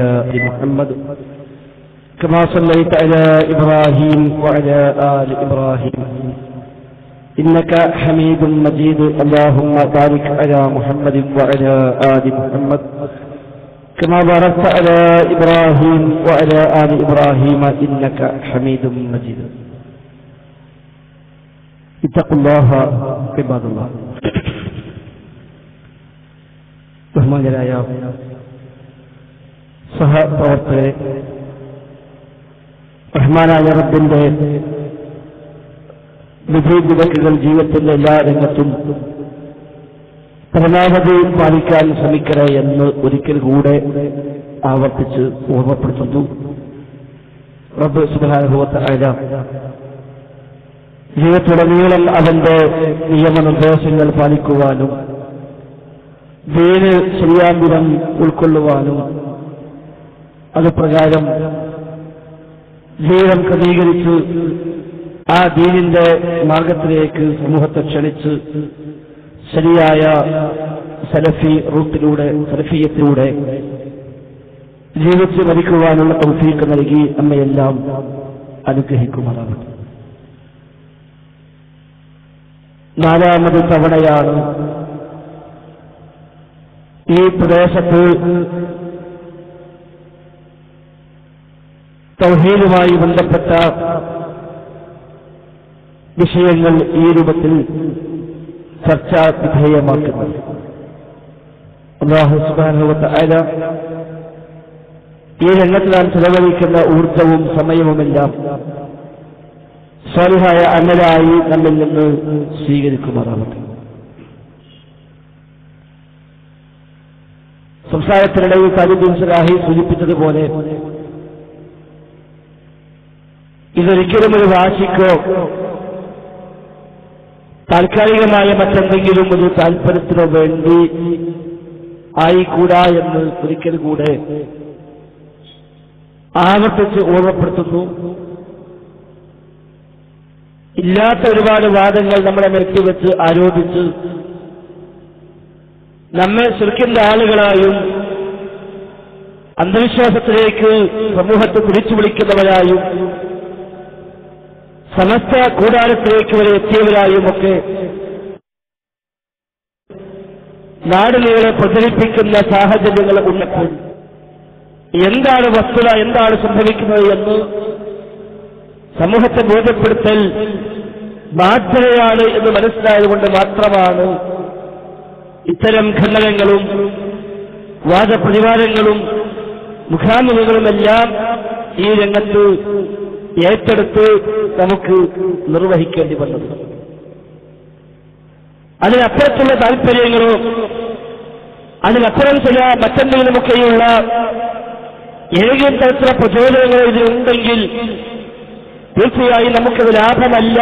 آل محمد كما صليت على إبراهيم وعلى آل إبراهيم إنك حميد مجيد. اللهم بارك على محمد وعلى آل محمد كما باركت على إبراهيم وعلى آل إبراهيم إنك حميد مجيد. اتقوا الله عباد الله. ബഹുമാനരായ സഹപ്രവർത്തകരെ, റഹ്മാനായ റബ്ബിന്റെ വിധിവിലക്കുകൾ ജീവിതത്തിന്റെ എല്ലാ രംഗത്തും പരമാവധി പാലിക്കാൻ ശ്രമിക്കണേ എന്ന് ഒരിക്കൽ കൂടെ ആവർത്തിച്ച് ഓർമ്മപ്പെടുത്തുന്നു. റബ്ബ് സുബ്ഹാനഹു വ തആല ജീവിതത്തിലുടനീളം അവന്റെ നിയമനിർദ്ദേശങ്ങൾ പാലിക്കുവാനും ദീന് ശരിയാം വിധം ഉൾക്കൊള്ളുവാനും അതുപ്രകാരം ജീവിതം ക്രമീകരിച്ച് ആ ദീനിന്റെ മാർഗത്തിലേക്ക് സമൂഹത്തെ ക്ഷണിച്ച് ശരിയായ സലഫി റൂട്ടിലൂടെ സലഫിയത്തിലൂടെ ജീവിച്ച് മരിക്കുവാനുള്ള തൗഫീഖ് നൽകി നമ്മയെല്ലാം അനുഗ്രഹിക്കുമാറാണ്. നാലാമത് തവണയാണ് ഈ പ്രദേശത്ത് തൗഹീദുമായി ബന്ധപ്പെട്ട വിഷയങ്ങൾ ഈ രൂപത്തിൽ ചർച്ചാ വിധേയമാക്കുന്നത്. അല്ലാഹു സുബ്ഹാനഹു വ തആല ഈ രംഗത്ത് നാം ചെലവഴിക്കുന്ന ഊർജവും സമയവുമെല്ലാം സ്വാലിഹായ അമലായി നമ്മിൽ നിന്ന് സ്വീകരിക്കുമാറാവട്ടെ. സംസാരത്തിനിടയിൽ താലിബ് സലാഹി സൂചിപ്പിച്ചതുപോലെ ഇതൊരിക്കലും ഒരു വാശിക്കോ താൽക്കാലികമായ മറ്റെന്തെങ്കിലും ഒരു താൽപര്യത്തിനോ വേണ്ടി ആയിക്കൂടാ എന്ന് ഒരിക്കൽ കൂടെ ആവർത്തിച്ച് ഓർമ്മപ്പെടുത്തുന്നു. ഇല്ലാത്ത ഒരുപാട് വാദങ്ങൾ നമ്മളെ നിരത്തി വെച്ച് ആരോപിച്ച് നമ്മെ ശിർക്കിന്റെ ആളുകളായും അന്ധവിശ്വാസത്തിലേക്ക് സമൂഹത്തെ തിരിച്ചു വിളിക്കുന്നവരായും സമസ്ത കൂടാരത്തിലേക്ക് വരെ എത്തിയവരായുമൊക്കെ നാടിനെ പ്രചരിപ്പിക്കുന്ന സാഹചര്യങ്ങൾ ഉള്ളപ്പോൾ എന്താണ് വസ്തുത, എന്താണ് സംഭവിക്കുന്നത് എന്ന് സമൂഹത്തെ ബോധ്യപ്പെടുത്തൽ ബാധ്യതയാണ് എന്ന് മനസ്സിലായതുകൊണ്ട് മാത്രമാണ് ഇത്തരം ഖണ്ഡനങ്ങളും വാദപ്രതിവാദങ്ങളും മുഖാമുഖങ്ങളുമെല്ലാം ഈ രംഗത്ത് ഏറ്റെടുത്ത് നമുക്ക് നിർവഹിക്കേണ്ടി വന്നത്. അതിനപ്പുറത്തുള്ള താല്പര്യങ്ങളോ അതിനപ്പുറം ചില മറ്റെന്തെങ്കിലുമൊക്കെയുള്ള ഏതെങ്കിലും തരത്തിലുള്ള പ്രചോദനങ്ങളോ ഇതിലുണ്ടെങ്കിൽ തീർച്ചയായും നമുക്കത് ലാഭമല്ല,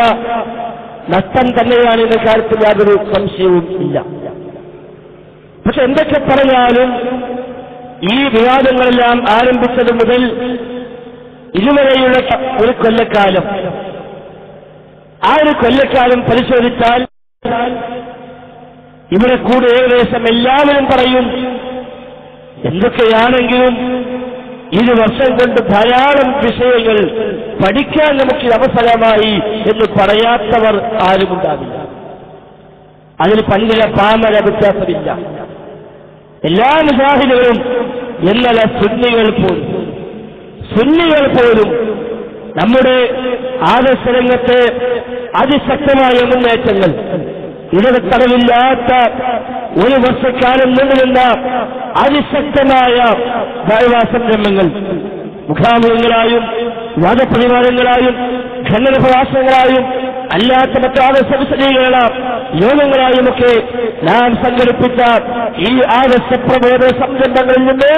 നഷ്ടം തന്നെയാണ് എന്ന കാര്യത്തിൽ യാതൊരു സംശയവും ഇല്ല. പക്ഷെ എന്തൊക്കെ പറഞ്ഞാലും ഈ വിവാദങ്ങളെല്ലാം ആരംഭിച്ചത് മുതൽ ഇതുവരെയുള്ള ഒരു കൊല്ലക്കാലം, ആ ഒരു കൊല്ലക്കാലം പരിശോധിച്ചാൽ ഇവിടെ കൂടെ ഏകദേശം എല്ലാവരും പറയും എന്തൊക്കെയാണെങ്കിലും 1 വർഷം കൊണ്ട് ധാരാളം വിഷയങ്ങൾ പഠിക്കാൻ നമുക്ക് അവസരമായി എന്ന് പറയാത്തവർ ആരുമുണ്ടാവില്ല. അതിൽ പണ്ഡിത പാമര വ്യത്യാസമില്ല. എല്ലാ മുജാഹിദുകളും എന്നല്ല സുന്നികൾ പോലും നമ്മുടെ ആദർശരംഗത്തെ അതിശക്തമായ മുന്നേറ്റങ്ങൾ, ഇടതടവില്ലാത്ത 1 വർഷക്കാലം നീണ്ടുനിന്ന അതിശക്തമായ ദഅ്വാ സംരംഭങ്ങൾ മുഖാമുഖങ്ങളായും വാദപ്രതിവാദങ്ങളായും ഖണ്ഡന പ്രഭാഷണങ്ങളായും അല്ലാത്ത മറ്റു ആദർശ വിശദീകരണ യോഗങ്ങളായുമൊക്കെ നാം സംഘടിപ്പിച്ച ഈ ആദർശ പ്രബോധന സംരംഭങ്ങളിൽ നിന്ന്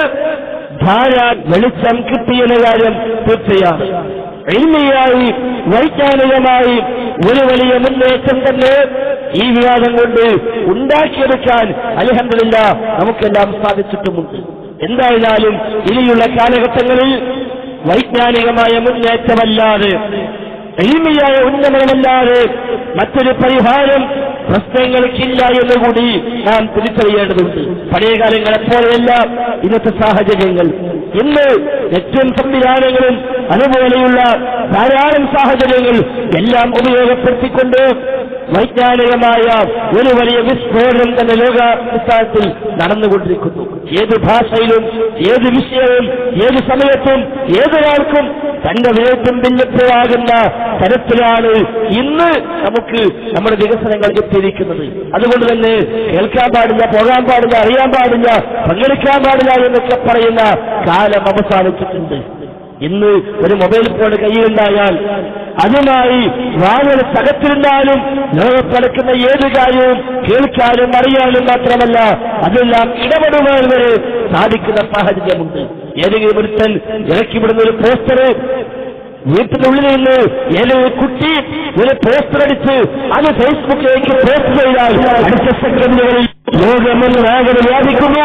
ധാരാളം വെളിച്ചം കിട്ടിയെന്ന കാര്യം തീർച്ചയാണ്. ഇൽമിയായി വൈജ്ഞാനികമായി ഒരു വലിയ മുന്നേറ്റം തന്നെ ഈ വിവാദം കൊണ്ട് ഉണ്ടാക്കിയെടുക്കാൻ അൽഹംദുലില്ലാഹ് നമുക്കെല്ലാം സാധിച്ചിട്ടുമുണ്ട്. എന്തായാലും ഇനിയുള്ള കാലഘട്ടങ്ങളിൽ വൈജ്ഞാനികമായ മുന്നേറ്റമല്ലാതെ ഇൽമിയായ ഉന്നമനമല്ലാതെ മറ്റൊരു പരിഹാരം പ്രശ്നങ്ങൾക്കില്ല എന്നുകൂടി നാം തിരിച്ചറിയേണ്ടതുണ്ട്. പഴയ കാലങ്ങളെപ്പോലെയല്ല ഇന്നത്തെ സാഹചര്യങ്ങൾ. ഇന്ന് നെറ്റും സംവിധാനങ്ങളും അതുപോലെയുള്ള ധാരാളം സാഹചര്യങ്ങൾ എല്ലാം ഉപയോഗപ്പെടുത്തിക്കൊണ്ട് വൈജ്ഞാനികമായ ഒരു വലിയ വിസ്ഫോടനം തന്നെ ലോകാടിസ്ഥാനത്തിൽ നടന്നുകൊണ്ടിരിക്കുന്നു. ഏത് ഭാഷയിലും ഏത് വിഷയവും ഏത് സമയത്തും ഏതൊരാൾക്കും തന്റെ വിരൽത്തുമ്പിഞ്ഞപ്പോഴാകുന്ന തരത്തിലാണ് ഇന്ന് നമുക്ക് നമ്മുടെ വികസനങ്ങൾ എത്തിയിരിക്കുന്നത്. അതുകൊണ്ട് തന്നെ കേൾക്കാൻ പാടില്ല, പോകാൻ പാടില്ല, അറിയാൻ പാടില്ല, പങ്കെടുക്കാൻ പാടില്ല എന്നൊക്കെ പറയുന്ന കാലം അവസാനിച്ചിട്ടുണ്ട്. ഇന്ന് ഒരു മൊബൈൽ ഫോൺ കയ്യിലുണ്ടായാൽ അതുമായി വാങ്ങൽ തകത്തിരുന്നാലും ലോകത്ത് നടക്കുന്ന ഏത് കാര്യവും കേൾക്കാനും അറിയാനും മാത്രമല്ല അതെല്ലാം ഇടപെടുവാൻ വരെ സാധിക്കുന്ന സാഹചര്യമുണ്ട്. ഏതെങ്കിലും ഒരുത്തൻ ഇറക്കിവിടുന്ന ഒരു പോസ്റ്റർ വീട്ടിനുള്ളിൽ നിന്ന് ഏതൊരു കുട്ടി ഒരു പോസ്റ്റർ അടിച്ച് അത് ഫേസ്ബുക്കിലേക്ക് പോസ്റ്റ് ചെയ്താൽ അടുത്ത സെക്കൻഡുകളിൽ ലോകമെന്നാകെ വ്യാപിക്കുന്നു.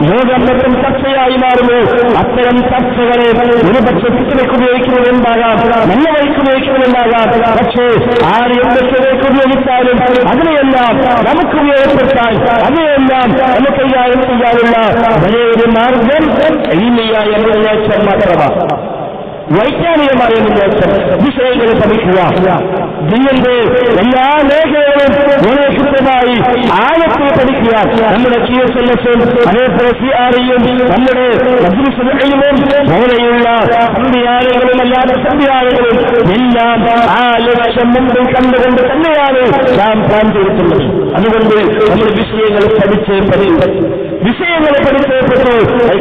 ലോകം മൊത്തം ചർച്ചയായി മാറുന്നു. അത്തരം ചർച്ചകളെ ഒരുപക്ഷെ കുട്ടികൾക്ക് ഉപയോഗിക്കുന്നതുണ്ടാകാം, നല്ല വഴിക്ക് ഉപയോഗിക്കുന്നതുണ്ടാകാം. പക്ഷേ ആര് എന്തൊക്കെ ഉപയോഗിച്ചാലും അതിനെയെല്ലാം നമുക്ക് ഉപയോഗപ്പെടുത്താൻ അതിനെയെല്ലാം നമുക്ക് കൈകാര്യം ചെയ്യാനുള്ള വലിയൊരു മാർഗം എളിമയായ മുന്നേറ്റം മാത്രമാണ്. വൈജ്ഞാനികമായ മുന്നേറ്റം, വിഷയങ്ങൾ പഠിക്കുക, ദീനിന്റെ എല്ലാ മേഖലകളും വളരെ കൃത്യമായി ആഴത്തിൽ പഠിക്കുക. നമ്മുടെ QSLS-ഉം അതേപോലെ CRE-യും നമ്മുടെ മജ്‌ലിസുൽ-ഇൽമും പോലെയുള്ള സംവിധാനങ്ങളും അല്ലാതെ സംവിധാനങ്ങളും എല്ലാം ആ ലക്ഷ്യം മുമ്പിൽ കണ്ടുകൊണ്ട് തന്നെയാണ് നാം പ്ലാൻ ചെയ്തിട്ടുള്ളത്. അതുകൊണ്ട് നമ്മൾ വിഷയങ്ങൾ പഠിച്ചേ പറ്റൂ.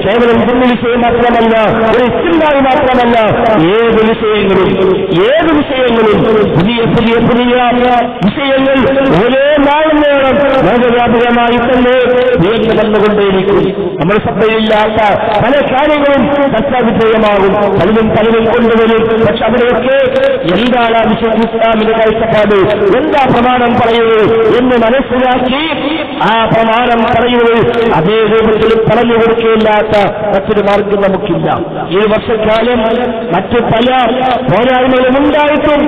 കേവലം ദീനി വിഷയം മാത്രമല്ല, ഒരു ഇസ്ലാമി മാത്രമല്ല, ഏത് വിഷയങ്ങളും പുതിയ വിഷയങ്ങൾ ഓരോ നാളും നേരം ലോകവ്യാപകമായി തന്നെ ഉയർന്നു വന്നുകൊണ്ടേയിരിക്കും. നമ്മൾ ശ്രദ്ധയില്ലാത്ത പല കാര്യങ്ങളും ചർച്ചാവിധേയമാകും, പലരും കൊണ്ടുവരും. പക്ഷെ അവിടെയൊക്കെ എന്താണ് ആ വിഷയം, ഇസ്ലാമിന്റെ കാഴ്ചപ്പാട്, എന്താ പ്രമാണം പറയുന്നത് എന്ന് മനസ്സിലാക്കി ആ പ്രമാണം പറയുന്നത് അതേ രൂപത്തിൽ പറഞ്ഞു കൊടുക്കുകയില്ലാത്ത മറ്റൊരു മാർഗം നമുക്കില്ല. ഈ വർഷക്കാലം മറ്റു പല പോരായ്മകളും ഉണ്ടായിട്ടും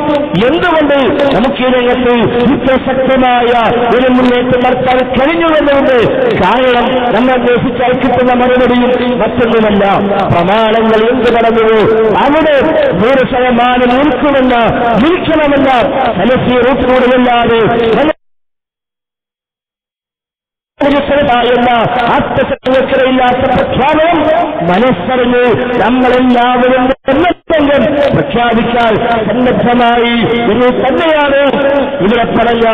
എന്തുകൊണ്ട് നമുക്ക് ഈ രംഗത്ത് നിത്യശക്തമായ ഒരു മുന്നേറ്റം നടത്താൻ കഴിഞ്ഞു എന്നുണ്ട്. കാരണം നമ്മൾ അന്വേഷിച്ചാൽ കിട്ടുന്ന മറുപടിയും മറ്റൊന്നുമല്ല. പ്രമാണങ്ങൾ എന്ത് കടന്നുവോ അവിടെ 100% നിൽക്കണമെന്ന സലഫി റൂട്ടിലൂടെയല്ലാതെ എന്ന ആത്മശക്തിയില്ലാത്ത പ്രഖ്യാപനം മനസ്സറിഞ്ഞ് നമ്മളെല്ലാവരും പ്രഖ്യാപിച്ചാൽ സന്നദ്ധമായി ഇത് തന്നെയാണ് ഇവിടെ പറഞ്ഞ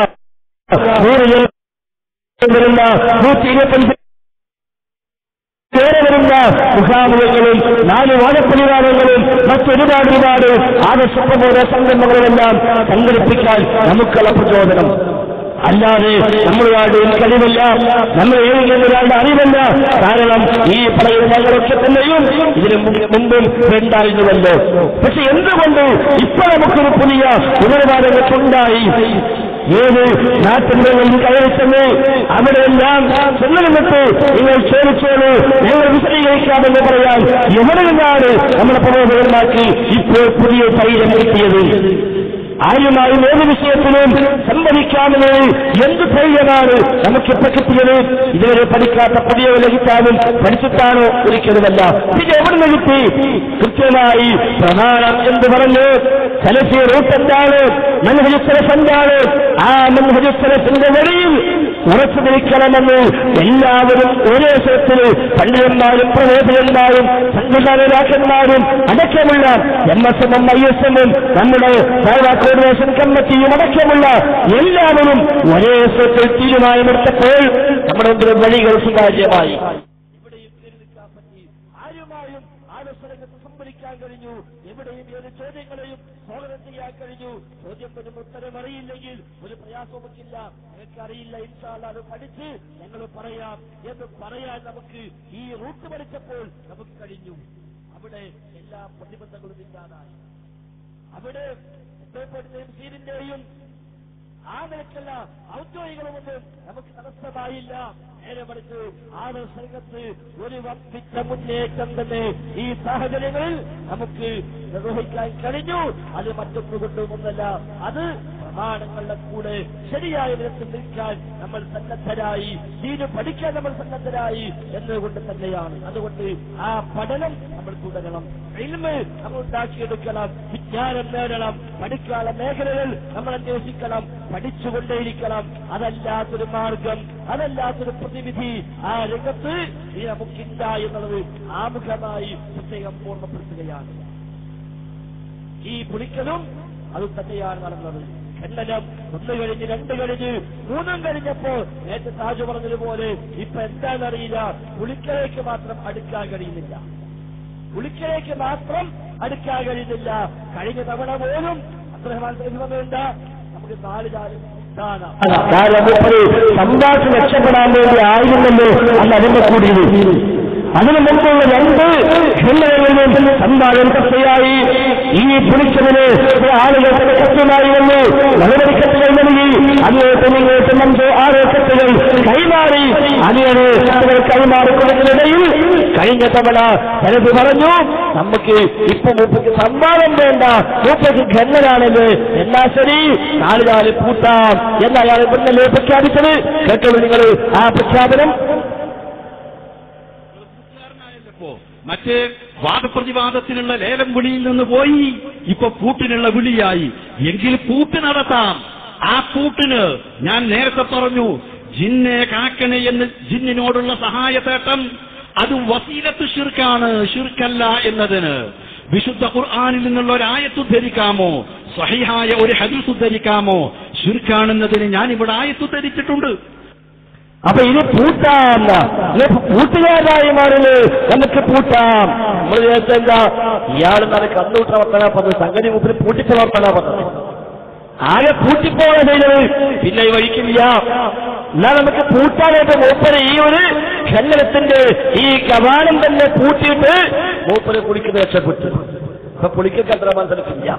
125 വരുന്ന മുഖാമുഖങ്ങളും 4 വാദപരിവാരങ്ങളും മറ്റൊരുപാട് ആവശ്യപ്രബോധ സംരംഭങ്ങളുമെല്ലാം സംഘടിപ്പിക്കാൻ നമുക്കുള്ള പ്രചോദനം. അല്ലാതെ നമ്മളൊരാളുടെ കഴിവല്ല, നമ്മൾ ഏതെങ്കിലും ഒരാളുടെ അറിവല്ല. കാരണം ഈ പറയുന്നവരൊക്കെ തന്നെയും ഇതിനു മുമ്പും വേണ്ടായിരുന്നുവല്ലോ. പക്ഷെ എന്തുകൊണ്ട് ഇപ്പൊ നമുക്കൊരു പുതിയ ഉപരിവാദങ്ങൾക്കുണ്ടായി? ഏത് നാട്ടിൽ കയറിച്ചെന്ന് അവിടെയെല്ലാം ചെന്നിട്ട് നിങ്ങൾ ചോദിച്ചോളൂ, ഞങ്ങൾ വിശദീകരിക്കാമെന്ന് പറയാൻ എവിടെ നിന്നാണ് നമ്മുടെ പ്രബോധകന്മാർക്ക് ഇപ്പോൾ പുതിയ ധൈര്യം കിട്ടിയത്? ആരുമായും ഏത് വിഷയത്തിലും സംവദിക്കാമെന്ന് എന്ത് ധൈര്യമാണ് നമുക്കിപ്പോ കിട്ടിയത്? ഇതുവരെ പഠിക്കാത്ത പുതിയ കിട്ടാനും പഠിച്ചിട്ടാണോ? ഒരിക്കലുമല്ല. ഇത് എവിടെ നിന്ന് കിട്ടി? കൃത്യമായി പ്രമാണം എന്ന് പറഞ്ഞ് സലഫി റൂട്ട് എന്താണ്, മൻഹജ് സലഫ് എന്താണ്, ആ മൻഹജ് സലഫിന്റെ വഴിയിൽ ഉറച്ചു നിൽക്കണമെന്ന് എല്ലാവരും ഒരേ സ്ഥലത്തിൽ പണ്ഡിതന്മാരും പ്രബോധകന്മാരും സംഘടനാരാക്കന്മാരും അടക്കമുള്ള MSM-ഉം ISM-ഉം നമ്മുടെ കോർഡിനേഷൻ കമ്മിറ്റിയും അടക്കമുള്ള എല്ലാവരും ഒരേ സ്ഥലത്തിൽ തീരുമാനമെടുത്തപ്പോൾ നമ്മുടെ മുമ്പിൽ വഴികൾ സുതാര്യമായി. എവിടെയും നിൽക്കാൻ പറ്റി, ആരുമായും ആലോചനകൾക്ക് സംഭരിക്കാൻ കഴിഞ്ഞു, എവിടെയും ഏത് ചോദ്യങ്ങളെയും സ്വാഗതം ചെയ്യാൻ കഴിഞ്ഞു. ചോദ്യം വരും ഉത്തരം അറിയില്ലെങ്കിൽ ഒരു പ്രയാസവുമില്ല, ഞങ്ങൾക്കറിയില്ല, ഇൻഷാ അല്ലാഹ് അത് പഠിച്ച് ഞങ്ങൾ പറയാം എന്ന് പറയാൻ നമുക്ക് ഈ റൂട്ട് പഠിച്ചപ്പോൾ നമുക്ക് കഴിഞ്ഞു. അവിടെ എല്ലാ പ്രതിബന്ധങ്ങളും ഇല്ലാതായി. അവിടെ സീരിന്റെയും ആ നിലക്കുള്ള ഔദ്യോഗികമൊന്നും നമുക്ക് തടസ്സമായില്ല. നേരെ മറിച്ച് ആദർശരംഗത്ത് ഒരു വർദ്ധിച്ച മുന്നേറ്റം തന്നെ ഈ സാഹചര്യങ്ങളിൽ നമുക്ക് നിർവഹിക്കാൻ കഴിഞ്ഞു. അത് മറ്റൊന്നുകൊണ്ടൊന്നല്ല, അത് പ്രമാണങ്ങളുടെ കൂടെ ശരിയായ വിധത്തിൽ നിൽക്കാൻ നമ്മൾ സന്നദ്ധരായി, ദീന് പഠിക്കാൻ നമ്മൾ സന്നദ്ധരായി എന്നുകൊണ്ട് തന്നെയാണ്. അതുകൊണ്ട് ആ പഠനം നമ്മൾ തുടരണം, ഇൽമ് നമ്മൾ ഉണ്ടാക്കിയെടുക്കണം, വിജ്ഞാനം നേടണം, പഠിക്കാനുള്ള മേഖലകൾ നമ്മൾ അന്വേഷിക്കണം, പഠിച്ചുകൊണ്ടേയിരിക്കണം. അതല്ലാത്തൊരു മാർഗം, അതല്ലാത്തൊരു പ്രതിവിധി ആ രംഗത്ത് നമുക്കില്ല എന്നുള്ളത് ആമുഖമായി പ്രത്യേകം ഓർമ്മപ്പെടുത്തുകയാണ്. ഈ പുളിക്കലും അത് തന്നെയാണ് നടന്നത്. ഖണ്ഡനം 1 കഴിഞ്ഞ് 2 കഴിഞ്ഞ് 3 കഴിഞ്ഞപ്പോ നേരത്തെ താജ് പറഞ്ഞതുപോലെ ഇപ്പൊ എന്താണെന്നറിയില്ല, പുളിക്കലേക്ക് മാത്രം അടുക്കാൻ കഴിയുന്നില്ല, പുളിക്കലേക്ക് മാത്രം അടുക്കാൻ കഴിയുന്നില്ല. കഴിഞ്ഞ തവണ പോലും അബ്ദുറഹ്മാൻ പറഞ്ഞുകൊണ്ട് നമുക്ക് 4 സംഭാഷണം രക്ഷപ്പെടാൻ വേണ്ടി ആയിരുന്നല്ലോ അന്ന് അതിന്റെ കൂടിയത്. അതിനു മുമ്പുള്ള 2 ഖണ്ഡനങ്ങളിലും സംവാദം ചർച്ചയായി. ഈ പുളിച്ചതിന് ആളുകൾ കൃത്യമായി വന്നു, നടപടിക്കത്തുകൾ നൽകി, അങ്ങോട്ടും ഇങ്ങോട്ടും 5-6 കത്തുകൾ കൈമാറി. അങ്ങനെ കൈമാറിക്കൊടുക്കുന്നതിനിടയിൽ കഴിഞ്ഞ തവണ ചിലത് പറഞ്ഞു, നമുക്ക് ഇപ്പൊ മൂപ്പയ്ക്ക് സംവാദം വേണ്ട, മൂപ്പയ്ക്ക് ഖണ്ഡനാണെന്ന്, എന്നാ ശരി 4 പൂട്ടാം എന്നയാൾ ഇന്നലെ പ്രഖ്യാപിച്ചത്. കേട്ടത് നിങ്ങൾ ആ പ്രഖ്യാപനം? മറ്റേ വാദപ്രതിവാദത്തിനുള്ള ലേലം വിളിയിൽ നിന്ന് പോയി ഇപ്പൊ പൂട്ടിനുള്ള വിളിയായി. എങ്കിൽ പൂട്ട് നടത്താം. ആ പൂട്ടിന് ഞാൻ നേരത്തെ പറഞ്ഞു, ജിന്നെ കാക്കണേ എന്ന് ജിന്നിനോടുള്ള സഹായത്തേട്ടം അത് വസീലത്ത് ശിർക്കാണ്, ശിർക്കല്ല എന്നതിന് വിശുദ്ധ ഖുർആനിൽ നിന്നുള്ള ഒരു ആയത്ത് ഉദ്ധരിക്കാമോ, സ്വഹീഹായ ഒരു ഹദീസ് ഉദ്ധരിക്കാമോ? ശിർക്കാണെന്നതിന് ഞാൻ ഇവിടെ ആയത്ത് ഉദ്ധരിച്ചിട്ടുണ്ട്. അപ്പൊ ഇനി പൂട്ടാം, പൂട്ടുകാരായി മാറില് നമുക്ക് പൂട്ടാം. നമ്മൾ വിചാരിച്ച എന്താ, ഇയാളെന്നാണ് കണ്ണൂട്ട വർത്തന പറഞ്ഞത്, സംഗതി മുമ്പിൽ പൂട്ടിച്ച വർത്തന പറഞ്ഞത്, ആകെ പൂട്ടിപ്പോകാൻ ചെയ്തത്, പിന്നെ വഴിക്കില്ല. എന്നാൽ നമുക്ക് പൂട്ടാനായിട്ട് മൂപ്പര് ഈ ഒരു ഖണ്ഡനത്തിന്റെ ഈ കവാടം തന്നെ പൂട്ടിയിട്ട് മൂപ്പര് കുളിക്കുന്ന രക്ഷപ്പെട്ടു. അപ്പൊ പുളിക്കൊക്കെ അത്ര മനസ്സിലാക്കില്ല,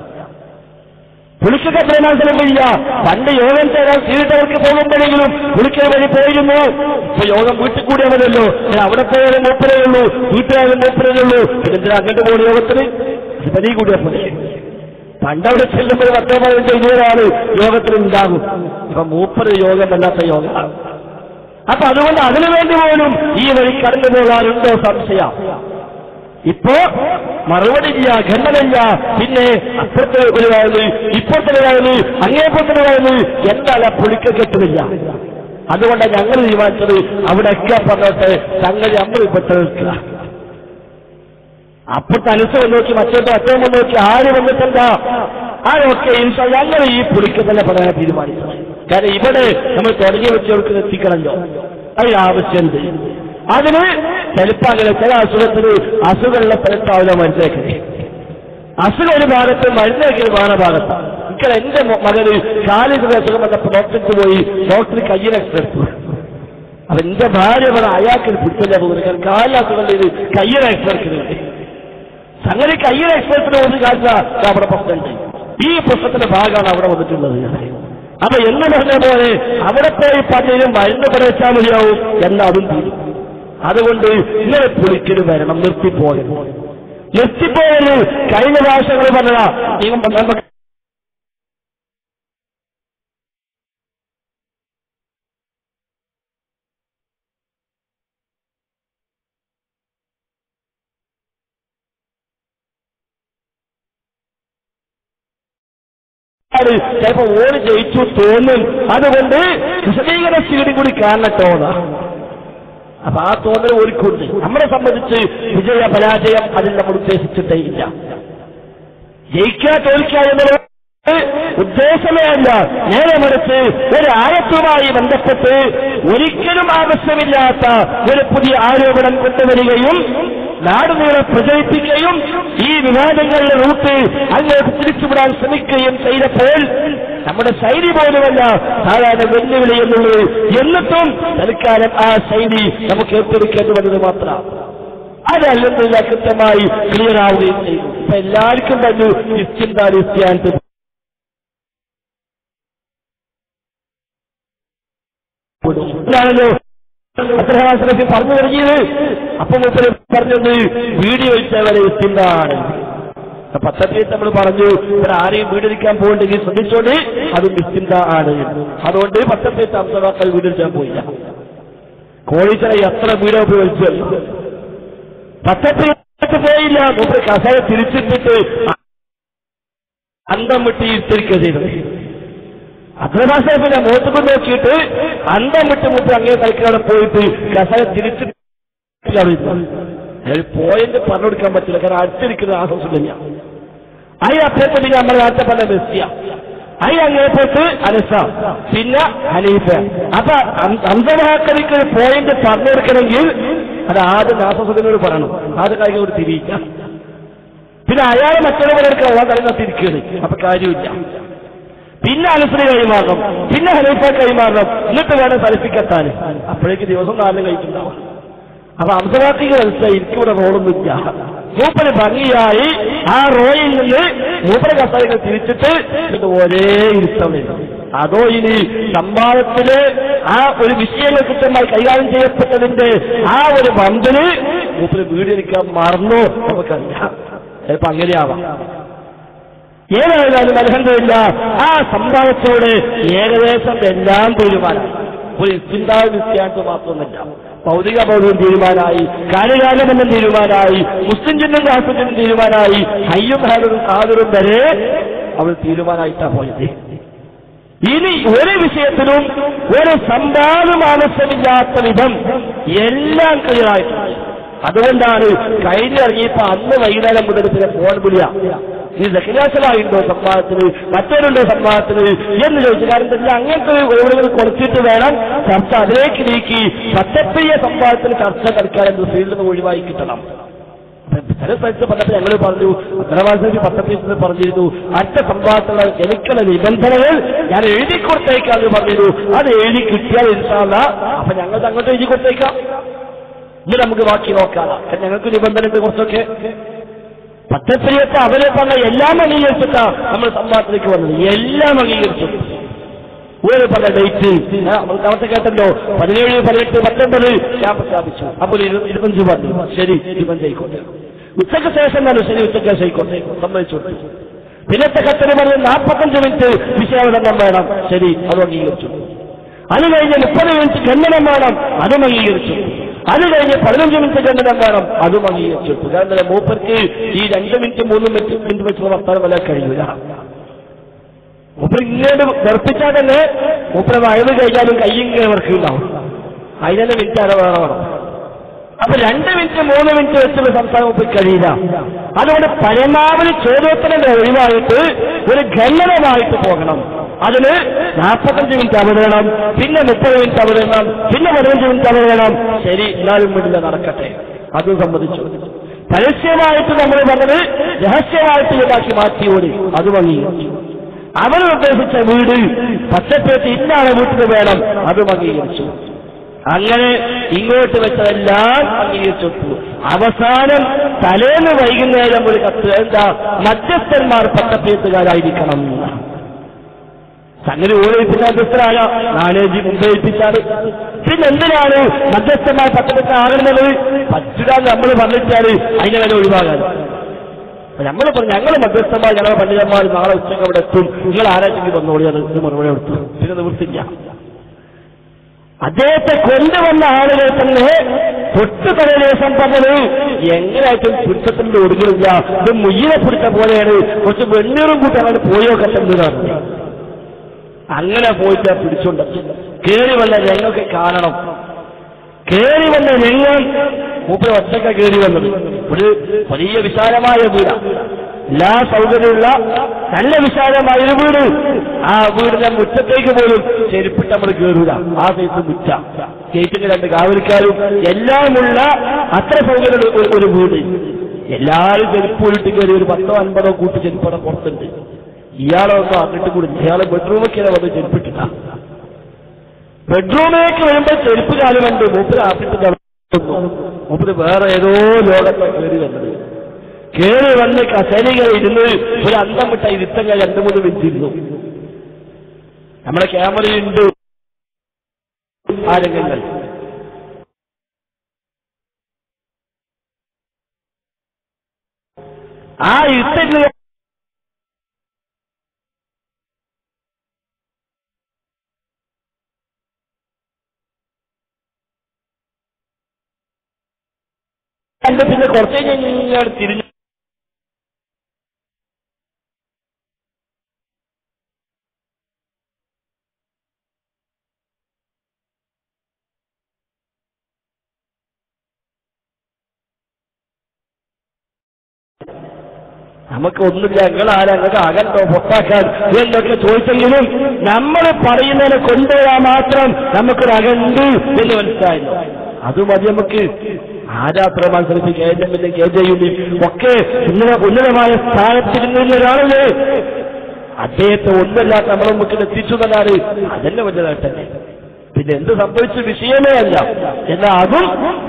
പുളിക്കൊക്കെ അത്ര മനസ്സിലാക്കില്ല. പണ്ട് യോഗം ചേരാൻ സീട്ടവർക്ക് പോകുമ്പോഴെങ്കിലും പുളിക്കൽ വഴി പോയിരുന്നു. ഇപ്പൊ യോഗം വീട്ടിൽ കൂടിയാണല്ലോ, അവിടെ പോയാലും മൂപ്പരേ ഉള്ളൂ, വീട്ടിലായാലും മൂപ്പരേ ഉള്ളൂ. പിന്നെ അങ്ങോട്ട് പോകുന്ന യോഗത്തിന് പതി കൂടിയാ പോലെ. പണ്ടവിടെ ചെല്ലുമ്പോൾ 10-15 യോഗത്തിൽ ഉണ്ടാകും. ഇപ്പൊ മൂപ്പര് യോഗമല്ലാത്ത യോഗം. അപ്പൊ അതുകൊണ്ട് അതിനുവേണ്ടി പോലും ഈ വഴി കടന്നു പോകാറുണ്ടോ സംശയം? ഇപ്പോ മറുപടി ഇല്ല, ഖണ്ഡനമില്ല. പിന്നെ അപ്പുറത്തെ ഒരു വയല്, ഇപ്പുറത്തെ വയല്, അങ്ങേപ്പുറത്തെ വയല്, എന്താണ് പുളിക്ക കെട്ടുമില്ല. അതുകൊണ്ടാണ് ഞങ്ങൾ തീരുമാനിച്ചത് അവിടെയൊക്കെ പറഞ്ഞിട്ട് സംഗതി അമ്മയിൽപ്പെട്ട് നിൽക്കുക. അപ്പുറത്തെ അനുസവം നോക്കി മറ്റേ അറ്റവും നോക്കി ആര് വന്നിട്ടല്ല, ആരൊക്കെ ഞങ്ങൾ ഈ പുളിക്ക തന്നെ പറയാൻ തീരുമാനിച്ചത്. കാരണം ഇവിടെ നമ്മൾ തുടങ്ങി വെച്ചവർക്ക് എത്തിക്കണല്ലോ, അതിനാവശ്യമുണ്ട്. അതിന് ചിലപ്പോൾ ചില അസുഖമുള്ള സ്ഥലത്താവില്ല മരുന്നേക്കല്. അസുഖം ഒരു ഭാഗത്ത്, മരുന്നേക്കൽ വേറെ ഭാഗത്ത്. ഇങ്ങനെ എന്റെ മകന് കാലിന്റെ അസുഖം വന്നപ്പോൾ ഡോക്ടർക്ക് പോയി, ഡോക്ടർ കയ്യിൽ എക്സ്പ്രസ്. അപ്പൊ എന്റെ ഭാര്യ പറഞ്ഞ അയാൾക്ക് പിടിച്ചല്ലേ പോകുന്നത്, കാരണം കാലിന് അസുഖം ചെയ്ത് കയ്യിൽ എക്സ്പ്രസ്. സംഗതി കയ്യിൽ എക്സ്പ്രസിന് ഒരു കാഴ്ച അവിടെ പ്രശ്നമുണ്ട്. ഈ പ്രശ്നത്തിന്റെ ഭാഗമാണ് അവിടെ വന്നിട്ടുള്ളത്. അപ്പൊ എന്ന് പറഞ്ഞ പോലെ അവിടെ പോയി പലരും മരുന്ന് പ്രവേശിച്ചാൽ മതിയാവും എന്നാ അതും തീരും. അതുകൊണ്ട് ഇങ്ങനെ പുളിക്കല് വരണം, നിർത്തിപ്പോകരുത്. കഴിഞ്ഞ ഭാഷകൾ പറഞ്ഞതാ ചിലപ്പോ ഓര് ജയിച്ചു തോന്നും. അതുകൊണ്ട് വിശദീകരണ സീഡി കൂടി കാണട്ടോന്നാ. അപ്പൊ ആ തോന്നൽ ഒരുക്കുണ്ട്. നമ്മളെ സംബന്ധിച്ച് വിജയ പരാജയം അതിൽ നമ്മൾ ഉദ്ദേശിച്ചിട്ടേ ഇല്ല. ജയിക്കുക തോൽക്കുക എന്നത് ഉദ്ദേശമേ അല്ല. നേരെ മറിച്ച് ഒരു ആയത്തുമായി ബന്ധപ്പെട്ട് ഒരിക്കലും ആവശ്യമില്ലാത്ത ഒരു പുതിയ ആരോപണം കൊണ്ടുവരികയും നാടുനീളെ പ്രചരിപ്പിക്കുകയും ഈ വിവാദങ്ങളുടെ റൂട്ട് അങ്ങോട്ട് തിരിച്ചുവിടാൻ ശ്രമിക്കുകയും ചെയ്തപ്പോൾ നമ്മുടെ ശൈലി പോലുമല്ല സാധാരണ വെല്ലുവിളി എന്നുള്ളത്. എന്നിട്ടും തൽക്കാലം ആ ശൈലി നമുക്ക് ഏറ്റെടുക്കേണ്ടി വന്നത് മാത്രം. അതല്ലെന്നില്ല കൃത്യമായി ക്ലിയർ ആവുകയും ചെയ്തു. ഇപ്പൊ എല്ലാവർക്കും തന്നെ നിശ്ചിന്താനിത്യാൻ ാണല്ലോ അത്രഹാസനത്തിൽ പറഞ്ഞു തുടങ്ങിയത്. അപ്പൊ മുപ്പര് പറഞ്ഞത് വീഡിയോ വെച്ചവരെ എത്തിന്താണ്. പദ്ധതിയിൽ നമ്മൾ പറഞ്ഞു ഇവിടെ ആരെയും വീടിരിക്കാൻ പോകണ്ടെങ്കിൽ ശ്രദ്ധിച്ചോണ്ട് അത് നിശ്ചിന്ത ആണ്. അതുകൊണ്ട് പദ്ധതിയിൽ അംസവാക്കൾ വീടിരിക്കാൻ പോയില്ല. കോഴിച്ചറ എത്ര വീട് ഉപയോഗിച്ചു പദ്ധതിക്ക് പോയില്ല. മൂപ്പര് കസേര തിരിച്ചിട്ടിട്ട് അന്തം വിട്ട് ഇരുത്തിരിക്കുക ചെയ്തത്. അബ്ദുൽ മോത്തപ്പ് നോക്കിയിട്ട് അന്തം വിട്ട് മുത്ത് അങ്ങേ കളിക്കാതെ പോയിട്ട് കസേര തിരിച്ചിട്ട് പോയിന്റ് പറഞ്ഞു കൊടുക്കാൻ പറ്റില്ല. കാരണം അടുത്തിരിക്കുന്ന ആശ്വാസം ഞാൻ അയി അപ്പേപ്പറ്റി നമ്മുടെ നാട്ടിൽ പറഞ്ഞ ബെസ്റ്റിയ അയി അങ്ങേപ്പത്ത് അനസ പിന്നെ ഹനീഫ. അപ്പൊ അന്തരാക്കളിക്ക് ഒരു പോയിന്റ് പറഞ്ഞു കൊടുക്കണമെങ്കിൽ അത് ആദ്യം ആശ്വാസത്തിനോട് പറയണം. ആദ്യം കാര്യം ഒരു തിരിയില്ല. പിന്നെ അയാൾ മറ്റുള്ളവരെടുക്കാൻ ഉള്ള കളി തിരിക്കുകയാണ്. അപ്പൊ കാര്യമില്ല. പിന്നെ അനസിന് കൈമാറണം, പിന്നെ ഹനീഫ കൈമാറണം, എന്നിട്ട് വേണം സലഫിക്കെത്താൻ. അപ്പോഴേക്ക് ദിവസം 4 കഴിക്കുന്നുണ്ടാവും. അപ്പൊ അംസവാക്കിക്ക് മനസ്സിലായി എനിക്കിവിടെ റോളൊന്നുമില്ല. മൂപ്പര് ഭംഗിയായി ആ റോയിൽ നിന്ന് മൂപ്പര കസാരങ്ങൾ തിരിച്ചിട്ട് ഒരേ ഇരുത്തമില്ല. അതോ ഇനി സംവാദത്തില് ആ ഒരു വിഷയങ്ങൾ കൃത്യമായി കൈകാര്യം ചെയ്യപ്പെട്ടതിന്റെ ആ ഒരു ബന്ധന് മൂപ്പര് വീടിരിക്കാൻ മറന്നോ നമുക്കറിയാം. ചിലപ്പോ അങ്ങനെയാവാം. ഏതായാലും അൽഹംദുലില്ലാ ആ സംവാദത്തോട് ഏകദേശം എല്ലാം തീരുമാനം. ഒരു ചിന്താ വിദ്യാർത്ഥി മാത്രമല്ല, ഭൗതിക ബോധവും തീരുമാനമായി, കാര്യകാലമെന്നും തീരുമാനമായി, മുസ്ലിം ജിന്നും ആഫ്രിക്കനും തീരുമാനമായി, ഹയ്യും ഹാലും സാദറും വരെ അവൾ തീരുമാനമായിട്ടാണ് പോയത്. ഇനി ഒരു വിഷയത്തിലും ഒരു സംവാദം ആവശ്യമില്ലാത്ത വിധം എല്ലാം ക്ലിയറായിട്ടുണ്ട്. അതുകൊണ്ടാണ് കഴിഞ്ഞിറങ്ങിയപ്പോ അന്ന് വൈകുന്നേരം മുതൽ പിന്നെ ഫോൺ വിളിയ ഈ ദക്ഷിണാശമായിട്ടുണ്ടോ സംവാദത്തിന്, മറ്റൊരുണ്ടോ സംവാദത്തിന് എന്ന് ചോദിച്ചു. കാരണം അങ്ങനത്തെ ഒഴിവുകൾ കുറച്ചിട്ട് വേണം ചർച്ച അതിലേക്ക് നീക്കി സത്യപ്രിയ സംവാദത്തിന് ചർച്ച കളിക്കാൻ എന്ന് ഫീൽഡിൽ നിന്ന് ഒഴിവായി കിട്ടണം. ചില സ്ഥലത്ത് പറഞ്ഞപ്പോൾ ഞങ്ങൾ പറഞ്ഞു, ഉത്തരവാദിത്വ പത്രത്തിൽ പറഞ്ഞിരുന്നു, അടുത്ത സംവാദത്തിലുള്ള എനിക്കുള്ള നിബന്ധനകൾ ഞാൻ എഴുതി കൊടുത്തേക്കാന്ന് പറഞ്ഞിരുന്നു. അത് എഴുതി കിട്ടിയാൽ ഇൻഷാ അല്ലാഹ് അപ്പൊ ഞങ്ങൾ അങ്ങോട്ട് എഴുതി കൊടുത്തേക്കാം. ഇനി നമുക്ക് ബാക്കി നോക്കാം. ഞങ്ങൾക്ക് നിബന്ധന ഉണ്ട് കുറച്ചൊക്കെ. പത്രത്തിലേക്ക് അവരെ പറഞ്ഞ എല്ലാം അംഗീകരിച്ചിട്ടാ നമ്മൾ സംവാദത്തിലേക്ക് വന്നത്. എല്ലാം അംഗീകരിച്ചു. ഒരു പറഞ്ഞ ഡേറ്റ് നേരത്തെ കേട്ടല്ലോ, 17, 18, 19 ഞാൻ പ്രഖ്യാപിച്ചു. അപ്പോൾ 25 പറഞ്ഞു. ശരി, 25 ആയിക്കോട്ടെ. ഉച്ചയ്ക്ക് ശേഷം തന്നെ ശരി, ഉച്ചയ്ക്ക് ശേഷം ആയിക്കോട്ടെ, സമ്മതിച്ചു. പിന്നത്തെ കത്തിന് പറഞ്ഞ് 45 മിനിറ്റ് വിഷയാവതരണം വേണം. ശരി, അത് അംഗീകരിച്ചു. അത് കഴിഞ്ഞ് 30 മിനിറ്റ് ഖണ്ഡനം വേണം. അതും അംഗീകരിച്ചു. അത് കഴിഞ്ഞ് 15 മിനിറ്റ് ഖണ്ഡനം വേണം. അതും അംഗീകരിച്ചു. കാരണം മൂപ്പർക്ക് ഈ 2 മിനിറ്റ് 3 മിനിറ്റ് വെച്ചുള്ള വർത്താനം വല്ല കഴിയില്ല. മൂപ്പർ ഇങ്ങോട്ട് വെറുപ്പിച്ചാൽ തന്നെ മൂപ്പര വയറ് കഴിഞ്ഞാലും കയ്യിങ്ങനെ വർക്കുണ്ടാവും. അതിനെ മിനിറ്റ് അര വേണം. അപ്പൊ 2 മിനിറ്റ് 3 മിനിറ്റ് വെച്ചുള്ള സംസാരം മൂപ്പർ കഴിയില്ല. അതുകൊണ്ട് പരമാവധി ചോദ്യോത്തരങ്ങൾ ഒഴിവായിട്ട് ഒരു ഖണ്ഡനമായിട്ട് പോകണം. അതിന് 45 മിനിറ്റ് അവതരണം, പിന്നെ 30 മിനിറ്റ് അവതരണം, പിന്നെ 15 മിനിറ്റ് അവതരണം. ശരി, എന്നാലും വീട്ടിൽ നടക്കട്ടെ. അതും സമ്മതിച്ചു. പരസ്യമായിട്ട് നമ്മൾ പറഞ്ഞത് രഹസ്യമായിട്ട് ഇതാക്കി മാറ്റിയോടി അതും അംഗീകരിച്ചു. അവർ നിർദ്ദേശിച്ച വീട് പച്ചപ്പേറ്റ് ഇന്നാണ് വീട്ടിൽ വേണം, അതും അംഗീകരിച്ചു. അങ്ങനെ ഇങ്ങോട്ട് വെച്ചതെല്ലാം അംഗീകരിച്ചു. അവസാനം തലേന്ന് വൈകുന്നേരം ഒരു കത്ത്, എന്താ മധ്യസ്ഥന്മാർ പച്ചപ്പേറ്റുകാരായിരിക്കണം. സംഗതി ഓരോ മധ്യസ്ഥരായ നാലേജി മുമ്പ് ഏൽപ്പിച്ചാണ്. പിന്നെ എന്തിനാണ് മധ്യസ്ഥന്മാർ പച്ചപ്പേറ്റാകുന്നത്? പറ്റില്ല നമ്മൾ പറഞ്ഞിട്ടാല് അതിനെ വരെ ഒഴിവാകാൻ. നമ്മൾ പറഞ്ഞു ഞങ്ങൾ മധ്യസ്ഥന്മാർ, ഞങ്ങളുടെ പണ്ഡിതന്മാർ നാളെ ഉച്ചയ്ക്ക് അവിടെ എത്തും, നിങ്ങൾ ആരാച്ചെങ്കിൽ വന്നോളി. അത് മറുപടി എടുത്തു. പിന്നെ നിവൃത്തില്ല. അദ്ദേഹത്തെ കൊണ്ടുവന്ന ആളുകൾ തന്നെ തൊട്ടുതലേശം പറഞ്ഞത് എങ്ങനെയായിട്ടും പിടുത്തത്തിന്റെ ഒടുങ്ങില്ല, ഇത് മുയ്യിനെ പിടിച്ച പോലെയാണ്, കുറച്ച് വെണ്ണീറും കൂട്ടി അങ്ങനെ പോയോ കെട്ടുന്നതാണ്. അങ്ങനെ പോയിട്ട് പിടിച്ചുണ്ട്. കേറി വന്ന രംഗമൊക്കെ കാണണം. കേറി വന്ന രംഗം മൂപ്പര ഒറ്റക്ക കേറി വന്നത്. ഒരു വലിയ വിശാലമായ വീട്, എല്ലാ സൗകര്യമുള്ള നല്ല വിശാലമായ ഒരു വീട്. ആ വീടിന്റെ മുറ്റത്തേക്ക് പോലും ചെരുപ്പിട്ട് നമ്മൾ കയറൂല. ആ സൈസ് മുറ്റ, ഗേറ്റിന് 2 കാവലിക്കാരും എല്ലാമുള്ള അത്ര സൗകര്യം ഒരു വീട്. എല്ലാവരും ചെരുപ്പൂരിട്ട് കയറി ഒരു 10ഓ 50ഓ കൂട്ടി ചെരുപ്പട പുറത്തുണ്ട്. ഇയാളൊന്നും അങ്ങോട്ട് കൂടി ഇയാളെ ബെഡ്റൂമൊക്കെ വന്ന് ചെരുപ്പിട്ടിട്ട. ബെഡ്റൂമിലേക്ക് വരുമ്പോൾ ചെരുപ്പ് കാലുമുണ്ട്. മൂപ്പര് ആഫ്രിക്ക മൂപ്പര് വേറെ ഏതോ ലോകത്തെ കയറി വന്നത്. കയറി വന്ന് കസേരകൾ ഇരുന്ന് ഒരു അന്തം വിട്ട ഇരുത്തങ്ങൾ 2-3 മിനിറ്റ് ഇരുന്നു. നമ്മുടെ ക്യാമറയുണ്ട് ആ രംഗങ്ങൾ. ആ ഇരുത്തങ്ങൾ ശരിയാണ്. പിന്നെ കുറച്ച് കഴിഞ്ഞാൽ തിരിഞ്ഞു നമുക്ക് ഒന്നുമില്ല, ഞങ്ങളാരാ ഞങ്ങൾക്ക് അകന്തോ പൊട്ടാക്കാൻ എന്നൊക്കെ ചോദിച്ചെങ്കിലും നമ്മൾ പറയുന്നതിനെ കൊണ്ടുവരാൻ മാത്രം നമുക്കൊരു അകണ്ട് എന്ന് മനസ്സിലായല്ലോ. അത് മതി നമുക്ക്. ആരാത്ര മത്സരിച്ച് KJM KJU ഒക്കെ ഉന്നതമായ സ്ഥാനത്തിരുന്ന ഒരാളല്ലേ, അദ്ദേഹത്തെ ഒന്നല്ലാത്ത നമ്മളെ നമുക്ക് എത്തിച്ചു തന്നാല് അതന്നെ വലുതായിട്ടല്ലേ. പിന്നെ എന്ത് സംഭവിച്ച വിഷയമേ അല്ല, എന്നാൽ അതും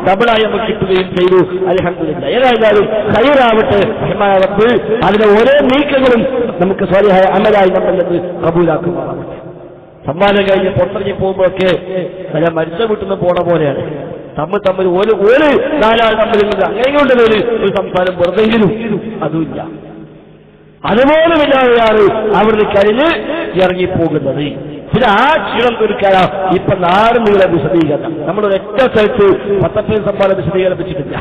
ഡബിളായി നമുക്ക് കിട്ടുകയും ചെയ്തു. അൽഹംദുലില്ലാഹ്. ഏതായാലും ഖൈറാവട്ടെ, റഹ്മാനവർക്ക് അതിന്റെ ഓരോ നീക്കങ്ങളും നമുക്ക് സ്വാലിഹായ അമലായി നമ്മളിൽ കബൂലാക്കുമാറാവട്ടെ. സമ്മാനം കഴിഞ്ഞ് പുറത്തിറങ്ങി പോകുമ്പോഴൊക്കെ നല്ല മരിച്ച വീട്ടിൽ നിന്ന് പോണ പോലെയാണ്. തമ്മിൽ ഒരു നാലാൾ തമ്മിൽ അങ്ങനെ ഒരു സംസാരം വെറുതെങ്കിലും അതുമില്ല. അതുപോലുമില്ലാതെയാണ് അവിടുന്ന് കരിഞ്ഞ് ഇറങ്ങിപ്പോകുന്നത്. പിന്നെ ആ ക്ഷീണം തീർക്കാനാ ഇപ്പൊ നാടുള്ള വിശദീകരണം. നമ്മളൊരു ഒറ്റ സ്ഥലത്ത് 10 സമ്മാനം വിശദീകരിപ്പിച്ചിട്ടില്ല.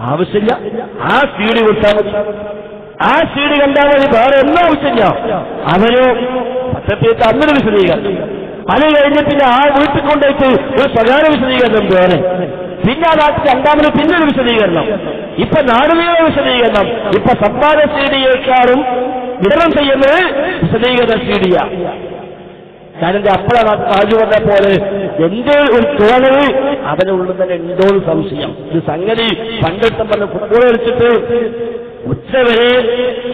ആവശ്യമില്ല. ആ സീഡി കൊടുത്താൽ മതി, ആ സീഡി കണ്ടാൽ മതി, വേറെ ഒന്നും ആവശ്യമില്ല. അവരോ 10 അന്നൊരു വിശദീകരണം, അത് കഴിഞ്ഞ് പിന്നെ ആ വീട്ടിൽ കൊണ്ടുപോയിട്ട് ഒരു സ്വകാര്യ വിശദീകരണം വേറെ, പിന്നെ ആ നാട്ടിൽ രണ്ടാമത് പിന്നൊരു വിശദീകരണം, ഇപ്പൊ നാടുനീള വിശദീകരണം. ഇപ്പൊ സമ്മാന സീഡിയേക്കാളും വിതരണം ചെയ്യുന്നത് വിശദീകരണ സീഡിയ. കാരണം അപ്പോഴാണ് താജു പറഞ്ഞ പോലെ എന്റെ ഒരു തോന്നല് അവനുള്ളിൽ തന്നെ എന്തോ സംശയം. ഇത് സംഗതി പണ്ടിട്ടം പറഞ്ഞ ഫുട്ബോൾ കളിച്ചിട്ട് ഉച്ചവരെ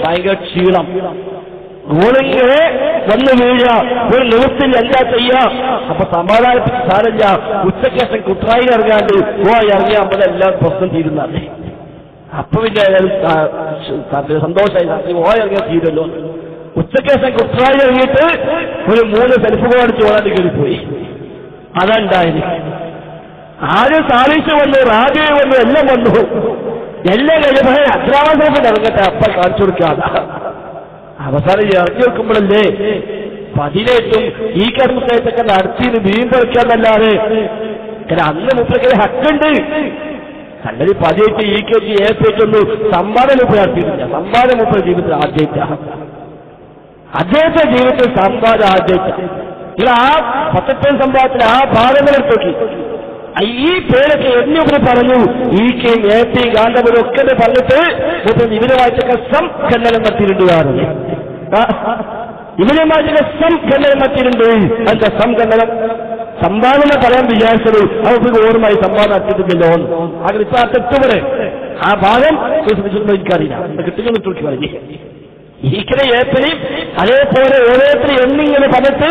ഭയങ്കര ക്ഷീണം, ഗോളിങ്ങനെ വന്ന് വീഴ, ഒരു നിവൃത്തിൽ എന്താ ചെയ്യാ. അപ്പൊ സമാധാനത്തിന് സാരല്ല, ഉച്ചക്കേശം കുട്ടറായി ഇറങ്ങാണ്ട് ഇറങ്ങിയാൽ നമ്മളെല്ലാം പ്രശ്നം തീരുന്നതേ. അപ്പൊ പിന്നെ സന്തോഷമായി ഇറങ്ങിയാൽ തീരല്ലോ. ഉച്ചക്കേശം കുട്ടറായി ഇറങ്ങിയിട്ട് ഒരു 3 സെൽഫ് അടിച്ച് ഓടാൻ കയറിപ്പോയി. അതുണ്ടായത്. ആദ്യം സാലിഷ് വന്നു, റാജി വന്നു, എല്ലാം വന്നു. എല്ലാം കഴിയുമ്പോൾ അദ്രാവാസത്തിൽ ഇറങ്ങട്ടെ, അപ്പ കാണിച്ചു കൊടുക്കാതെ അവസാനം ഇറങ്ങി വെക്കുമ്പോഴല്ലേ 18 ഈ കർമ്മത്തേക്കൊക്കെ നടത്തിയത് വീണ്ടും വെക്കാന്നല്ലാതെ. കാരണം അന്ന് മുപ്പേക്ക് ഹക്കുണ്ട്. സംഗതി 18 ഈ കേക്ക് ഏൽപ്പിച്ചൊന്നും സമ്മാനം മുപ്പ നടത്തിയിട്ടില്ല. സമ്മാനം മുപ്പ ജീവിതത്തിൽ ആദ്യമായിട്ടാണ്, അദ്ദേഹത്തെ ജീവിതത്തിൽ സമ്പാദം ആദ്യമായിട്ടാണ്. നിങ്ങൾ ആ 18 സമ്പാദത്തിൽ ആ ഭാഗങ്ങളെടുത്ത് നോക്കി. ഈ പേരൊക്കെ എന്നിവര് പറഞ്ഞു, ഈ കെ AP ഗാന്ധപുരമൊക്കെ പറഞ്ഞിട്ട് ഇവരുമായിട്ടൊക്കെ സംഘടനം നടത്തിയിട്ടുണ്ട്. ഇവരുമായിട്ടൊക്കെ സംഘടനം നടത്തിയിട്ടുണ്ട്. എന്താ സംഘടനം? സംഭാവന പറയാൻ വിചാരിച്ചത് അവർക്ക് ഓർമ്മയായി സംഭാവന നടത്തിയിട്ടില്ലല്ലോ. അങ്ങനെ ഇപ്പൊ ആ തെറ്റുപോലെ ആ ഭാഗം എനിക്കറിയില്ല, കിട്ടുന്ന തുറക്കി പറഞ്ഞു. ഈക്കനെ ഏപ്പനെയും അതേപോലെ ഓരോരുത്തരും എന്നിങ്ങനെ പറഞ്ഞിട്ട്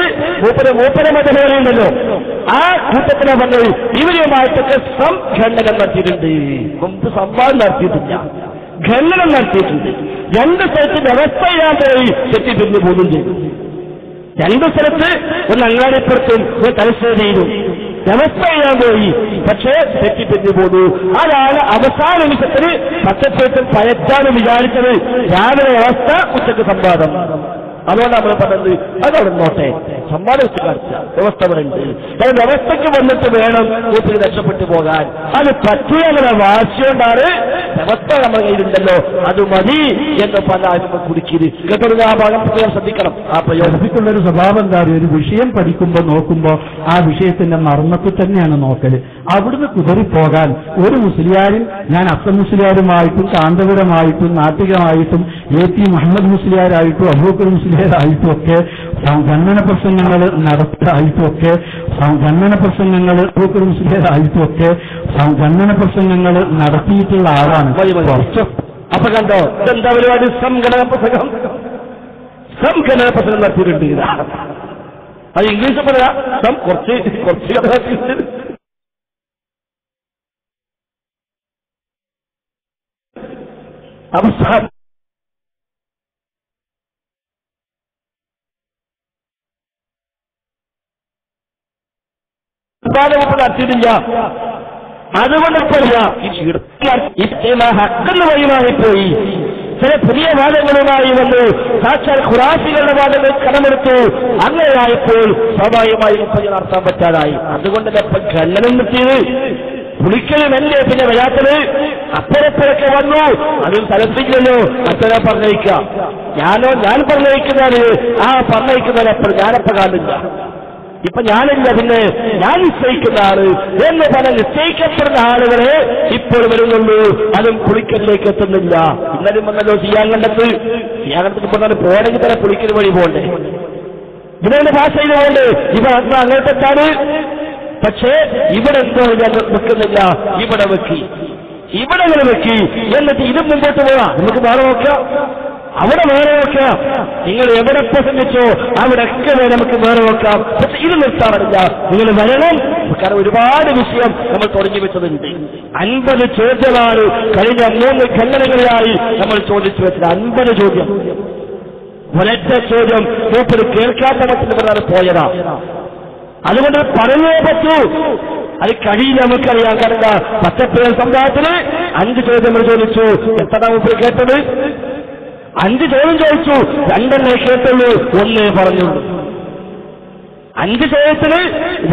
മൂപ്പര മതമേറിയുണ്ടല്ലോ, ആ കൂട്ടത്തിനെ പറഞ്ഞത് ഇവരുമായിട്ടൊക്കെ സംഘടനം നടത്തിയിട്ടുണ്ട്. മുമ്പ് സംവാദം നടത്തിയിട്ടില്ല, ഖണ്ഡനം നടത്തിയിട്ടുണ്ട്. 2 സ്ഥലത്ത് വ്യവസ്ഥയില്ലാതെ തെറ്റിപ്പിരിഞ്ഞു പോകുകയും ചെയ്തു. 2 സ്ഥലത്ത് ഒന്ന് അങ്ങാടിപ്പുറത്തും ഒരു തലശ്ശേരിയിലും വ്യവസ്ഥ ചെയ്യാൻ പോയി, പക്ഷേ തെറ്റിപ്പിരിഞ്ഞു പോന്നു. അതാണ് അവസാന നിമിഷത്തിന് പച്ചപ്പേറ്റും പയറ്റാനും വിചാരിച്ചത്. രാവിലെ വ്യവസ്ഥ, ഉച്ചക്ക് സംവാദം. അതുകൊണ്ട് നമ്മൾ പറഞ്ഞത് അതവിടെ നോട്ടെ, സംവാദം വെച്ച് കാണിച്ച വ്യവസ്ഥ പറയുന്നത്. അത് വ്യവസ്ഥയ്ക്ക് വന്നിട്ട് വേണം കൂട്ടിൽ രക്ഷപ്പെട്ടു പോകാൻ. അത് പറ്റിയ വാശിയോണ്ടാണ് വ്യവസ്ഥ നമ്മുടെ കയ്യിലുണ്ടല്ലോ അത് മതി എന്ന് പല കുടുക്കിയത്. കേട്ടത് ആ ഭാഗം പ്രത്യേകം ശ്രദ്ധിക്കണം. ആ പ്രയോജനത്തിക്കുള്ളൊരു സ്വഭാവം എന്താ പറയുക, ഒരു വിഷയം പഠിക്കുമ്പോൾ നോക്കുമ്പോൾ ആ വിഷയത്തിന്റെ മർമ്മത്തിൽ തന്നെയാണ് നോക്കല്. അവിടുന്ന് കുതറിപ്പോകാൻ ഒരു മുസ്ലിയാരും, ഞാൻ അസം മുസ്ലിയാരുമായിട്ടും കാന്തപുരമായിട്ടും നാട്ടികമായിട്ടും AP മുഹമ്മദ് മുസ്ലിയാരായിട്ടും അബൂബക്കർ മുസ്ലിയാരായിട്ടും ഒക്കെ ഗണ്ണന പ്രസംഗങ്ങൾ നടത്തായിട്ടും ഒക്കെ ഗണ്ണന പ്രസംഗങ്ങൾ അബൂബക്കർ മുസ്ലിയാരായിട്ടും ഒക്കെ ഗണ്ണന പ്രസംഗങ്ങൾ നടത്തിയിട്ടുള്ള ആളാണ്. കുറച്ച് അപ്പൊ കണ്ടോ ഇതെന്താ പരിപാടി? സംഘടന പ്രസംഗം നടത്തിയിട്ടുണ്ട്. അത് ഇംഗ്ലീഷ് പറയാം, കുറച്ച് അവസാനം നടത്തിയിട്ടില്ല. അതുകൊണ്ട് ഹക്കെന്ന് വഴിമാറിപ്പോയി. ചില പുതിയ വാദങ്ങളുമായി വന്നു, സാക്ഷാൽ ഖുറാശികളുടെ വാദങ്ങൾ കടമെടുത്തു. അങ്ങനെയായപ്പോൾ സ്വാഭാവികമായി നടത്താൻ പറ്റാതായി. അതുകൊണ്ട് ഇപ്പം ഖണ്ഡനം നിർത്തിയത് പുളിക്കലുമല്ലേ പിന്നെ വരാത്തത്? അപ്പുറപ്പുറക്കെ വന്നു, അതും സ്ഥലത്തില്ലല്ലോ, മറ്റൊരാ പറഞ്ഞയക്കാം. ഞാൻ പറഞ്ഞയക്കുന്നതാണ്, ആ പറഞ്ഞയക്കുന്നവരപ്പോൾ ഞാനപ്പോ കാണില്ല. ഇപ്പൊ ഞാനില്ല, പിന്നെ ഞാൻ നിശ്ചയിക്കുന്ന ആള് എന്ന് പറഞ്ഞ നിശ്ചയിക്കപ്പെടുന്ന ആളുകളെ ഇപ്പോൾ വരുന്നുള്ളൂ. അതും പുളിക്കലിലേക്ക് എത്തുന്നില്ല. ഇന്നലും വന്നല്ലോ ചെയ്യാങ്കണ്ടത്ത് പറഞ്ഞാൽ പോണെങ്കിൽ തന്നെ പുളിക്കൽ വഴി പോകണ്ടേ? ഇതിനെ ഭാഷ ചെയ്തുകൊണ്ട് ഇവ അന്ന് അങ്ങോട്ടെത്താണ്. പക്ഷേ ഇവിടെ എന്തോ ഞാൻ വെക്കുന്നില്ല, ഇവിടെ വെക്കി, ഇവിടെ വെക്കി, എന്നിട്ട് ഇതും മുമ്പോട്ട് പോകാം. നമുക്ക് വേറെ നോക്കാം, അവിടെ വേറെ നോക്കാം. നിങ്ങൾ എവിടെ പ്രസംഗിച്ചോ അവിടെയൊക്കെ നമുക്ക് വേറെ നോക്കാം. പക്ഷെ ഇത് നിർത്താറില്ല, നിങ്ങൾ വരണം. കാരണം ഒരുപാട് വിഷയം നമ്മൾ തുടങ്ങി വെച്ചതുണ്ട്. 50 ചോദ്യമാണ് കഴിഞ്ഞ 3 ഖണ്ഡനങ്ങളിലായി നമ്മൾ ചോദിച്ചു വെച്ചത്. 50 ചോദ്യം, ഒരൊറ്റ ചോദ്യം മൂപ്പര് കേൾക്കാത്ത മറ്റുള്ളവരാണ് പോയതാ. അതുകൊണ്ട് പറഞ്ഞേ പറ്റൂ, അത് കഴിയില്ല, നമുക്കറിയാം. കാരണം പച്ചപ്പേർ സമുദായത്തിന് 5 ചോദ്യങ്ങൾ ചോദിച്ചു. എത്ര മൂപ്പര് കേട്ടത്? 5 ചോദ്യം ചോദിച്ചു, 2 കേട്ടുള്ളൂ, 1 പറഞ്ഞുള്ളൂ. 5 ചോദ്യത്തിന്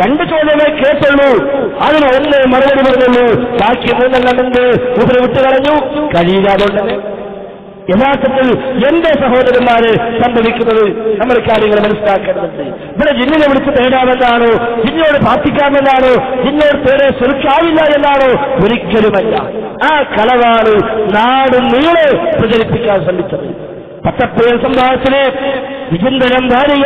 2 ചോദ്യമേ കേട്ടുള്ളൂ, അതിന് 1 മറുപടി പറഞ്ഞുള്ളൂ. ബാക്കി 3 മൂപ്പര് വിട്ടുകളഞ്ഞു. കഴിയില്ല. അതുകൊണ്ട് യഥാർത്ഥത്തിൽ എന്റെ സഹോദരന്മാരെ സംഭവിക്കുന്നത് നമ്മൾ കാര്യങ്ങൾ മനസ്സിലാക്കേണ്ടതുണ്ട്. ഇവിടെ ജിന്നിനെ വിളിച്ച് തേടാമെന്നാണോ, ജിന്നോട് പ്രാർത്ഥിക്കാമെന്നാണോ, ജിന്നോട് തേടെ സുരക്ഷാവില്ല എന്നാണോ? ഒരിക്കലുമല്ല. ആ കളവാണ് നാട് നീളെ പ്രചരിപ്പിക്കാൻ ശ്രമിച്ചത്. പച്ചപ്പേർ സമുദായത്തിലെ വിചിന്തനം ധാരിക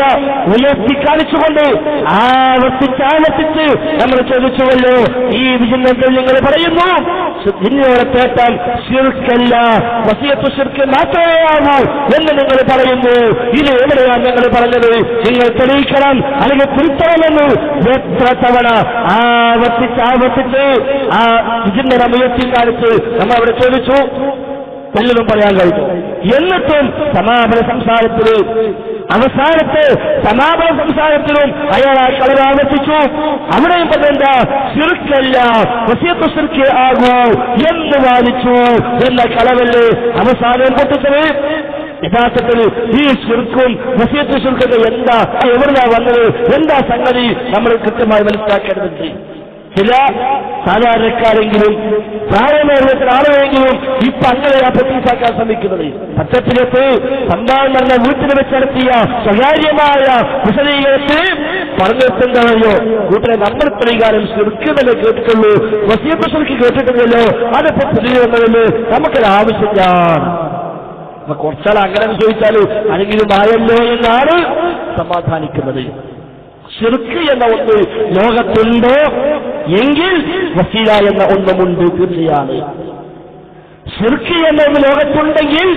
ഉയർത്തി കാണിച്ചുകൊണ്ട് ആവർത്തിച്ച് നമ്മൾ ചോദിച്ചുവല്ലോ, ഈ വിചിന്തനത്തിൽ നിങ്ങൾ പറയുന്നു ജിന്നോടെ തേട്ടാൻ ശിർക്കല്ല, വസിയത്തു ശിർക്ക് മാത്രമേയാവൂ എന്ന് നിങ്ങൾ പറയുന്നു. ഇത് എവിടെയാണ് ഞങ്ങൾ പറഞ്ഞത്? നിങ്ങൾ തെളിയിക്കണം, അല്ലെങ്കിൽ തിരുത്തണമെന്ന് എത്ര തവണ ആവർത്തിച്ച് ആ വിചിന്തനം ഉയർത്തി കാണിച്ച് നമ്മൾ അവിടെ ചോദിച്ചു. വല്ലതും പറയാൻ കഴിഞ്ഞു. എന്നിട്ടും സമാപന സംസാരത്തിന് അവസാനത്തെ സമാപന സംസാരത്തിലും അയാൾ ആ കളവ് ആവർത്തിച്ചു. അവിടെയും പറഞ്ഞ ശിർക്കല്ല, വസിയത്തു ശിർക്ക് ആകൂ എന്ന് വാദിച്ചു എന്ന കളവല്ലേ അവസാനം പൊട്ടിച്ചത്. യഥാർത്ഥത്തിൽ ഈ ശിർക്കും വസിയത്തു ശിർക്കൊക്കെ എന്താ, എവിടുന്നാ വന്നത്, എന്താ സംഗതി നമ്മൾ കൃത്യമായി മനസ്സിലാക്കേണ്ടതുണ്ട്. ചില സാധാരണക്കാരെങ്കിലും പ്രായമേറിയ ആളുകളെങ്കിലും ഇപ്പൊ അങ്ങനെയാ പ്രതീക്ഷാക്കാൻ ശ്രമിക്കുന്നത്. പച്ചപ്പിലത്ത് സംഭാവന വീട്ടിൽ വെച്ച് നടത്തിയ സ്വകാര്യമായ വിശദീകരണത്തിന് പറഞ്ഞെത്തുന്നതയോ കൂട്ടരെ നമ്മൾ ഇത്രയും കാലം ശിർക്കെന്നല്ലേ കേട്ടിട്ടുള്ളൂ, വസിയത്ത് ശിർക്ക് കേട്ടിട്ടില്ലല്ലോ, അതിപ്പോ പുതിയ വന്നതല്ലേ, നമുക്കൊരു ആവശ്യമില്ല. അപ്പൊ കുറച്ചാൾ അങ്ങനെ ചോദിച്ചാലും അല്ലെങ്കിലും ആയല്ലോ എന്നാണ് സമാധാനിക്കുന്നത്. ശിർക്ക് എന്ന ഒന്ന് ലോകത്തുണ്ടോ എങ്കിൽ വസീല എന്ന ഒന്നുമുണ്ട്, തീർച്ചയാണ്. ശിർക്ക് എന്ന ഒന്ന് ലോകത്തുണ്ടെങ്കിൽ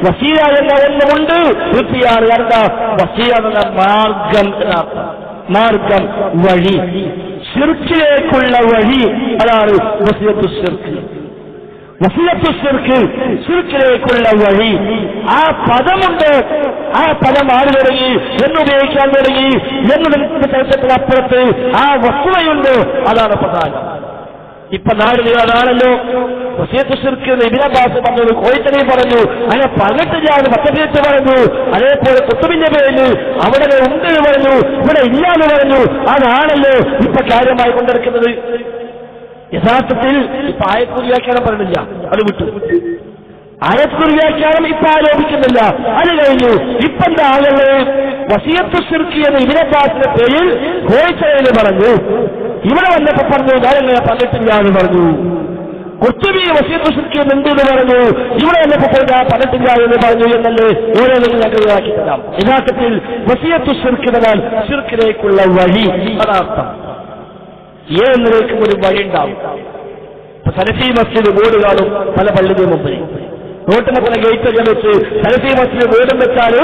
വസീല എന്ന ഒന്നുമുണ്ട്, തീർച്ചയാണ്. എന്താ വസീല എന്ന മാർഗം എന്നർത്ഥം, മാർഗം, വഴി, ശിർക്കിലേക്കുള്ള വഴി, അതാണ് വസിയത്തു ശിർക്ക്. വസിയത്തു ശിർക്ക്, ശിർക്കിലേക്കുള്ള വഴി. ആ പദമുണ്ട്, ആ പദം ആര് തുടങ്ങി, എന്നുപയോഗിക്കാൻ തുടങ്ങി എന്നതിന്റെ ചരിത്രത്തിനപ്പുറത്ത് ആ വസ്തുതയുണ്ട്, അതാണ് പ്രധാനം. ഇപ്പൊ നാട് അതാണല്ലോ വസിയത്തു ശിർക്ക്. ഇബ്നു അബ്ബാസ് പറഞ്ഞത്, കോയിത്തനെ പറഞ്ഞു, അങ്ങനെ പറഞ്ഞിട്ടില്ല എന്ന് പത്തപേറ്റ് പറഞ്ഞു. അതേപോലെ കുത്തുബിന്റെ പേരിൽ അവിടെ ഉണ്ട് എന്ന് പറഞ്ഞു, ഇവിടെ ഇല്ലാന്ന് പറഞ്ഞു. അതാണല്ലോ ഇപ്പൊ കാര്യമായി കൊണ്ടിരിക്കുന്നത്. യഥാർത്ഥത്തിൽ ഇപ്പൊ ആയത്തുൽ വ്യാഖ്യാനം പറഞ്ഞില്ല, അത് വിട്ടു. ആയത്തുൽ വ്യാഖ്യാനം ഇപ്പൊ ആരോപിക്കുന്നില്ല, അത് കഴിഞ്ഞു. ഇപ്പൊ എന്താ ആളുകള് വസിയത്തു ശിർക്ക് എന്ന ഇബ്നു അബ്ബാസിന്റെ പേരിൽ കോയിച്ചയിൽ പറഞ്ഞു, ഇവിടെ വന്നപ്പോ പറഞ്ഞു ഞാനെങ്ങനെ പറഞ്ഞിട്ടില്ല എന്ന് പറഞ്ഞു. കുർത്തുബി വസിയത്തു ശിർക്ക് ഉണ്ട് എന്ന് പറഞ്ഞു, ഇവിടെ വന്നപ്പോ പറഞ്ഞിട്ടില്ല എന്ന് പറഞ്ഞു എന്നല്ലേ ഓരോന്നും ഞാൻ ഒഴിവാക്കി തരാം. യഥാർത്ഥത്തിൽ വസിയത്തു ശിർക്ക് എന്നാൽ ശിർക്കിലേക്കുള്ള വഴി, അതാർത്ഥം. ഏതൊന്നിലേക്കും ഒരു വഴി ഉണ്ടാവും. ഇപ്പൊ സലഫി മസ്ജിദ് ബോർഡ് കാണും പല പള്ളിയുടെ മുമ്പിൽ, റോട്ടിനെ പല ഗേറ്റ് വെച്ച് സലഫി മസ്ജിദ് ബോർഡും വെച്ചാൽ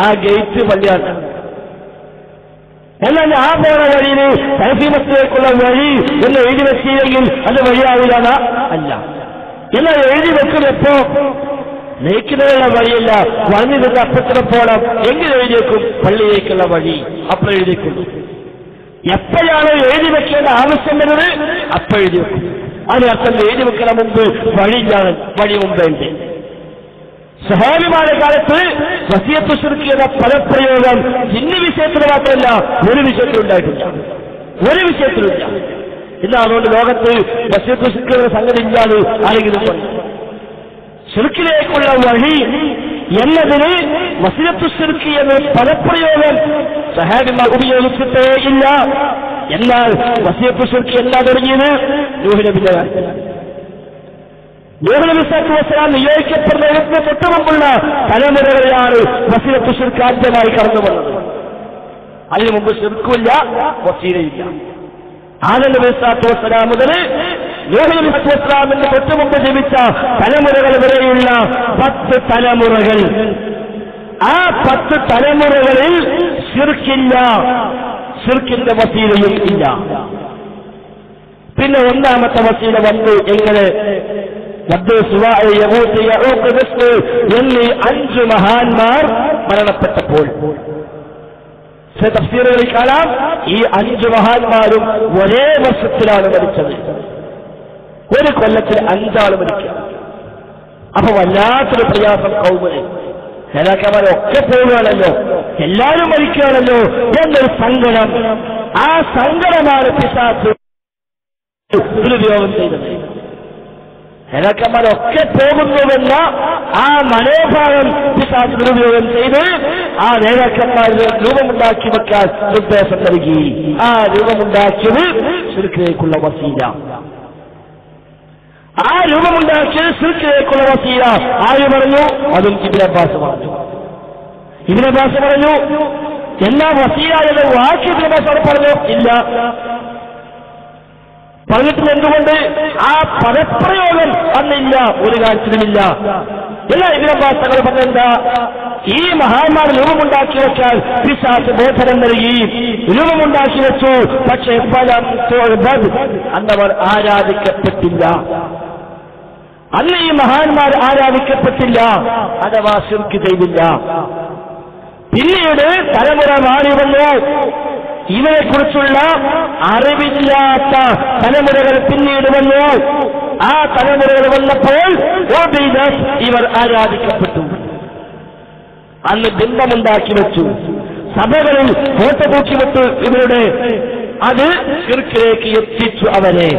ആ ഗേറ്റ് പള്ളിയാണ്. എന്നാൽ ആ പോണ വഴിയിൽ സലഫി മസ്ജിദിലേക്കുള്ള വഴി എന്ന് എഴുതി വെച്ചില്ലെങ്കിൽ അത് വഴിയാവില്ല, അല്ല. എന്നാൽ എഴുതി വെക്കുന്നപ്പോ നയിക്കുന്നതിനുള്ള വഴിയല്ല, വഴി നിന്ന് അപ്പത്തിന് പോകണം എങ്കിൽ എഴുതിയേക്കും പള്ളിയിലേക്കുള്ള വഴി, അപ്പോൾ എഴുതിയേക്കുള്ളൂ. എപ്പോഴാണ് എഴുതി വെക്കേണ്ട ആവശ്യം വരുന്നത് അപ്പോൾ എഴുതി വെക്കും. അതിനർത്ഥം എഴുതി വെക്കുന്ന മുമ്പ് വഴിയാണ്, വഴി മുമ്പേണ്ട്. സ്വഹാബിമാരുടെ കാലത്ത് വസിയത്തു ശിർക്ക് എന്ന പദപ്രയോഗം ജിന്ന് വിഷയത്തിൽ മാത്രമല്ല ഒരു വിഷയത്തിലുണ്ടായിട്ടില്ല, ഒരു വിഷയത്തിലില്ല. ഇല്ല. അതുകൊണ്ട് ലോകത്ത് വസിയത്ത് ശിർക്കുള്ള സംഗതി ഇല്ലാതെ ആരെങ്കിലും പറയും. ശിർക്കിലേക്കുള്ള വഴി എന്നതിന് വസിയത്ത് ശിർക്ക് എന്ന പദപ്രയോഗം സഹാബിമാർ ഉപയോഗിച്ചിട്ടേ ഇല്ല. എന്നാൽ വസിയത്ത് ശിർക്ക് എന്താ തുടങ്ങിയത്? നൂഹ് നബിയുടെ കാലത്ത്. നൂഹ് നബി സ്വല്ലല്ലാഹു അലൈഹി വസല്ലം നിയോഗിക്കപ്പെടുന്നതിന് തൊട്ട് മുമ്പുള്ള തലമുറകളെയാണ് വസിയത്ത് ശിർക്ക് ആദ്യമായി കടന്നു വന്നത്. അതിനു മുമ്പ് ശിർക്കുമില്ല, വസീലയില്ല. ആദം നബി സ്വല്ലല്ലാഹു അലൈഹി വസല്ലം മുതൽ നൂഹ് നബി സ്വല്ലല്ലാഹു അലൈഹി വസല്ലമിന്റെ തൊട്ട് മുമ്പ് ജീവിച്ച തലമുറകൾ വരെയുള്ള 10 തലമുറകൾ. ആ 10 തലമുറകളിൽ ശിർക്കില്ല, ശിർക്കിന്റെ വസീലയും ഇല്ല. പിന്നെ ഒന്നാമത്തെ വസീല വന്നു എങ്ങനെ? എന്നീ 5 മഹാന്മാർ മരണപ്പെട്ടപ്പോൾ തഫ്സീറുകളിൽ കാണാം ഈ 5 മഹാന്മാരും ഒരേ വർഷത്തിലാണ് മരിച്ചത്. ഒരു കൊല്ലത്തിൽ 5 ആൾ മരിക്കുക. അപ്പൊ വല്ലാത്തൊരു പ്രയാസം കൗമിന്. നേതാക്കന്മാരൊക്കെ പോവുകയാണല്ലോ, എല്ലാവരും മരിക്കുകയാണല്ലോ എന്നൊരു സങ്കടം. ആ സങ്കടമാണ് പിശാച് ദുരുപയോഗം ചെയ്തത്. നേതാക്കന്മാരൊക്കെ പോകുന്നുവെന്ന ആ മനോഭാവം പിശാച് ദുരുപയോഗം ചെയ്ത് ആ നേതാക്കന്മാരുടെ രൂപമുണ്ടാക്കി വെക്കാൻ നിർദ്ദേശം നൽകി. ആ രൂപമുണ്ടാക്കിയത് ശിർക്കിലേക്കുള്ള വസീല. ആ രൂപമുണ്ടാക്കിയത് ശിർക്കിലേക്കുള്ള വസീല ആര് പറഞ്ഞു? അതും ഇബ്നു അബ്ബാസ് പറഞ്ഞു. ഇബ്നു അബ്ബാസ് പറഞ്ഞു. എന്നാ വസീല എന്ന വാക്ക് ഇബ്നു അബ്ബാസ് പറഞ്ഞു? ഇല്ല. പറഞ്ഞിട്ടും എന്തുകൊണ്ട്? ആ പദപ്രയോഗം അന്നില്ല, ഒരു കാര്യത്തിലുമില്ല. എല്ലാ ഇബ്നു അബ്ബാസ് തങ്ങൾ പറഞ്ഞെന്താ? ഈ മഹാന്മാർ രൂപമുണ്ടാക്കി വെച്ചാൽ പിശാച് ബോധനം നൽകി രൂപമുണ്ടാക്കി വെച്ചു. പക്ഷേ ഫലം അന്നവർ ആരാധിക്കപ്പെട്ടില്ല. അന്ന് ഈ മഹാന്മാർ ആരാധിക്കപ്പെട്ടില്ല, അഥവാ ശിർക്ക് ചെയ്തില്ല. പിന്നീട് തലമുറ മാറി വന്നു. ഇവരെക്കുറിച്ചുള്ള അറിവില്ലാത്ത തലമുറകൾ പിന്നീട് വന്നു. ആ തലമുറകൾ വന്നപ്പോൾ ഇവർ ആരാധിക്കപ്പെട്ടു. അന്ന് ബിംബമുണ്ടാക്കി വെച്ചു, സഭകളിൽ കോട്ട തൂക്കി വെച്ചു ഇവരുടെ. അത് ശിർക്കിലേക്ക് എത്തിച്ചു അവരെ.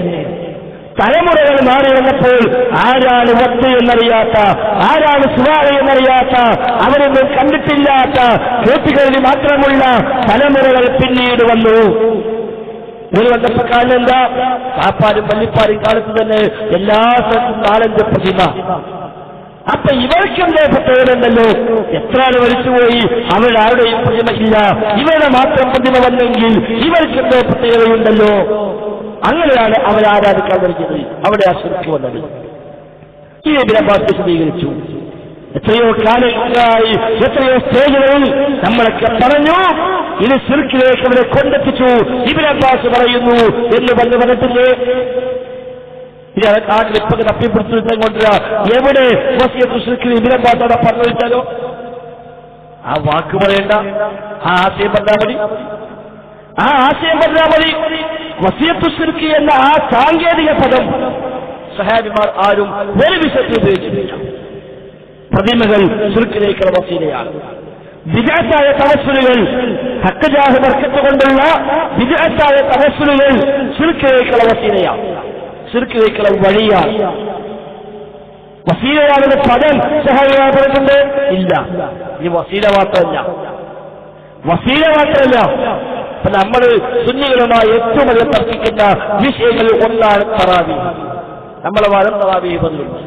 തലമുറകൾ മാറി വന്നപ്പോൾ ആരാണ് വത്ത് എന്നറിയാത്ത, ആരാണ് സുവാറ എന്നറിയാത്ത, അവരൊന്നും കണ്ടിട്ടില്ലാത്ത കേട്ടുകളിൽ മാത്രമുള്ള തലമുറകൾ പിന്നീട് വന്നു. ഇവർ വന്നപ്പോ കാരണം എന്താ? കാപ്പാരും പള്ളിപ്പാരും കാലത്ത് തന്നെ എല്ലാ സ്ഥലത്തും 4-5 പ്രതിമ. അപ്പൊ ഇവർക്കെന്തേ പ്രത്യേകതയുണ്ടല്ലോ? എത്ര ആൾ മരിച്ചുപോയി, അവരാരുടെയും പ്രതിമ ഇല്ല, ഇവരുടെ മാത്രം പ്രതിമ വന്നെങ്കിൽ ഇവർക്കെന്തോ പ്രത്യേകതയുണ്ടല്ലോ. അങ്ങനെയാണ് അവർ ആരാധിക്കാൻ തുടങ്ങിയത്. അവിടെ ആ ശിർക്ക് വന്നത്. ഈ ഇബ്നു അബ്ബാസ് വിശദീകരിച്ചു. എത്രയോ കാലങ്ങളായി എത്രയോ സ്റ്റേജുകളിൽ നമ്മളൊക്കെ പറഞ്ഞു ഇത് ശിർക്കിലേക്ക് അവരെ കൊണ്ടെത്തിച്ചു. ഇബ്നു അബ്ബാസ് പറയുന്നു എന്ന് പറഞ്ഞിട്ടില്ലേ? ഇനി ആ ക്ലിപ്പൊക്കെ തപ്പിപ്പിടിച്ചു കൊണ്ടുവരാ. എവിടെ വസിയത്ത് ശിർക്കിൽ ഇബ്നു അബ്ബാസ് അവിടെ പറഞ്ഞു വെച്ചാലോ? ആ വാക്ക് പറയണ്ട, ആ ആശയം പറഞ്ഞാൽ മതി. ആ ആശയം പറഞ്ഞാൽ മതി. വസിയത്ത് ശിർക്ക് എന്ന ആ സാങ്കേതിക പദം സഹാബിമാർ ആരും ഒരു വിഷയത്തിൽ ഉപയോഗിച്ചിട്ടില്ല. പ്രതിമകൾ ശിർക്കിലേക്കുള്ള വസീലയാണ്. ബിദ്അത്തായ തവസ്സുലുകൾ, ഹഖ്ജാഹ് ബർക്കത്ത് കൊണ്ടുള്ള ബിദ്അത്തായ തവസ്സുലുകൾ ശിർക്കിലേക്കുള്ള വസീലയാണ്, ശിർക്കിലേക്കുള്ള വഴിയാണ്. വസീലയാണെന്ന പദം സഹാബിമാർ പറഞ്ഞിട്ടുണ്ട്? ഇല്ല. ഈ വസീല മാത്രമല്ല, വസീല മാത്രമല്ല. അപ്പൊ നമ്മൾ സുന്നികളുമായി ഏറ്റവും അധികം തർക്കിക്കുന്ന വിഷയങ്ങളിൽ ഒന്നാണ് തറാവീഹ്. നമ്മളെ വാദം തറാവീഹ് 11,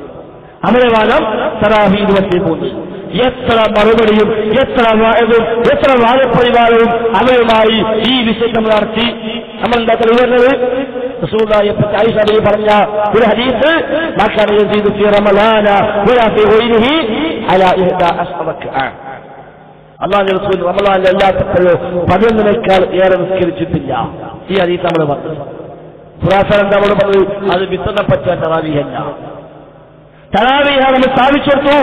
അവരെ വാദം തറാവീഹ് 23. എത്ര മറുപടിയും എത്ര എത്ര വാദപരിവാരവും അവരുമായി ഈ വിഷയം നമ്മൾ നടത്തി. നമ്മൾ എന്താ തെളിവുന്നത്? റസൂലുള്ളാഹിയെ പറ്റി ആയിഷ ബീവി പറഞ്ഞ ഒരു ഹദീസ്, മക്കാന യസീദു ഫീ റമളാന വലാ ഫീ ഗൈരിഹി അലാ 11 റക്അ. അല്ലാഹുവിന്റെ റസൂൽ റമളാനിൽ അല്ലാത്തപ്പോഴോ 11 ഏറെ നിസ്കരിച്ചിട്ടില്ല. ഈ ഹദീസ് നമ്മൾ പറഞ്ഞു. ഖുറാൻ നമ്മൾ പറഞ്ഞു അത് വിത്തനെ പറ്റാൻ തറാവീഹല്ല. തറാവീഹ് നമ്മൾ സ്ഥാപിച്ചു കൊടുത്തു.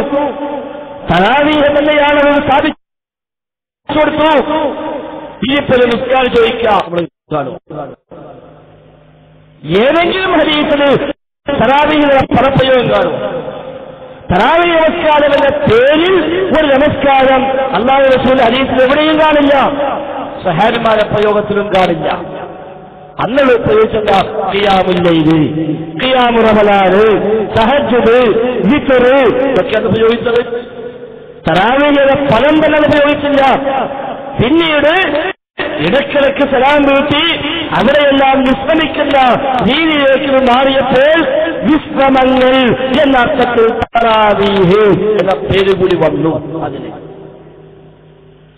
തറാവീഹ് തന്നെയാണ് നമ്മൾ സ്ഥാപിച്ചു കൊടുത്തു. ഇനിയിപ്പോൾ നിസ്കാരം ചോദിക്കാം. ഏതെങ്കിലും ഹദീസിൽ തറാവീഹിന്റെ പദപ്രയോഗം കാണും? തറാവീഹ് നമസ്കാരം എന്ന പേരിൽ ഒരു നമസ്കാരം അല്ലാഹു റസൂൽ ഹദീസിൽ എവിടെയും കാണില്ല, സഹാബിമാരുടെ പ്രയോഗത്തിലും കാണില്ല. അന്ന് പ്രയോഗിച്ച ഖിയാമുല്ലൈല്, ഖിയാമു റമളാന്, തഹജ്ജുദ്, ദിക്ർ ഇതൊക്കെയാണ് ഉപയോഗിച്ചത്. തറാവീഹിന്റെ ഫലം തന്നെ ഉപയോഗിച്ചില്ല. പിന്നീട് ഇടയ്ക്കിടയ്ക്ക് സലാം വീട്ടി അവിടെയെല്ലാം വിശ്രമിക്കുന്ന രീതിയിലേക്ക് മാറിയപ്പോൾ വിശ്രമങ്ങൾ എന്ന അർത്ഥത്തിൽ തറാവീഹ് എന്ന പേര് കൂടി വന്നു. അതിന്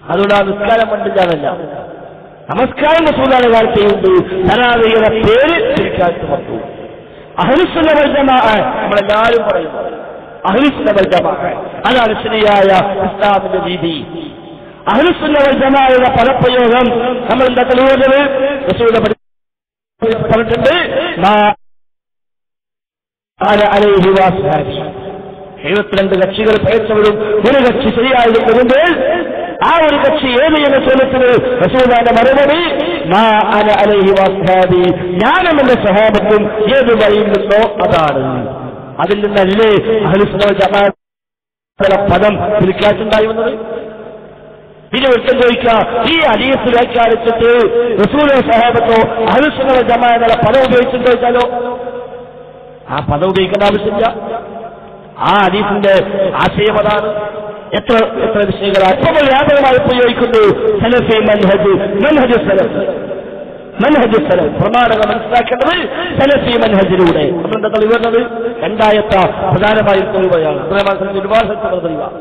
അതുകൊണ്ട് ആ നിസ്കാരം പണ്ടില്ലാതല്ല, നമസ്കാരം റസൂലുള്ളാഹി കാലത്തുണ്ട്. തറാവീഹിന്റെ പേര് തിരിക്കാത്ത വന്നു. അഹ്ലുസുന്ന വൽ ജമാഅ നമ്മളെല്ലാവരും പറയുന്നു. അഹ്ലുസുന്ന വൽ ജമാഅ അതാണ് ശരിയായ ഇസ്ലാമിന്റെ രീതി. അഹ്ലുസുന്ന വൽ ജമാഅയുടെ പദപ്രയോഗം നമ്മൾ എന്താ തെളിവുള്ളത്? റസൂൽ പറഞ്ഞിട്ടുണ്ട്, 72 കക്ഷികൾ പേച്ചവരും ഒരു കക്ഷി ശരിയായി വരുമ്പോൾ ആ ഒരു കക്ഷി ഏത് എന്ന ചോദ്യത്തിന് റസൂലുള്ളാഹിന്റെ മറുപടി മാ അന അലൈഹി വസ്ഹാബി, ഞാനും എന്റെ സ്വഹാബത്തും ഏത് വഴിയിൽ നിന്നോ അതാണ്. അതിൽ നിന്നല്ലേ അഹ്ലുസുന്ന വൽ ജമാഅയുടെ പദം തിരിക്കാറ്റുണ്ടായി വന്നത്. പിന്നെ ഒരിക്കൽ ചോദിക്കുക, ഈ ഹദീസ് വ്യാഖ്യാനിച്ചിട്ട് റസൂലോ സഹാബത്തോ അഹ്ലുസുന്ന വൽ ജമാഅ എന്നുള്ള പദം ഉപയോഗിച്ചെന്ന് ചോദിച്ചാലോ ആ പദം ഉപയോഗിക്കേണ്ട ആവശ്യമില്ല. ആ ഹദീസിന്റെ ആശയം അതാണ്. എത്ര എത്ര വിഷയങ്ങൾ അല്പം വ്യാപകമായി ഉപയോഗിക്കുന്നു. സലഫി മൻഹജ്, മൻഹജ് സലഫ്, മൻഹജ് സലഫ് പ്രമാണങ്ങൾ മനസ്സിലാക്കേണ്ടത് സലഫി മൻഹജിലൂടെ. നമ്മളെന്താ തെളിവുന്നത്? രണ്ടായത്ത പ്രധാനമായും തെളിവയാണ്. ഒരുപാട് തെളിവാണ്.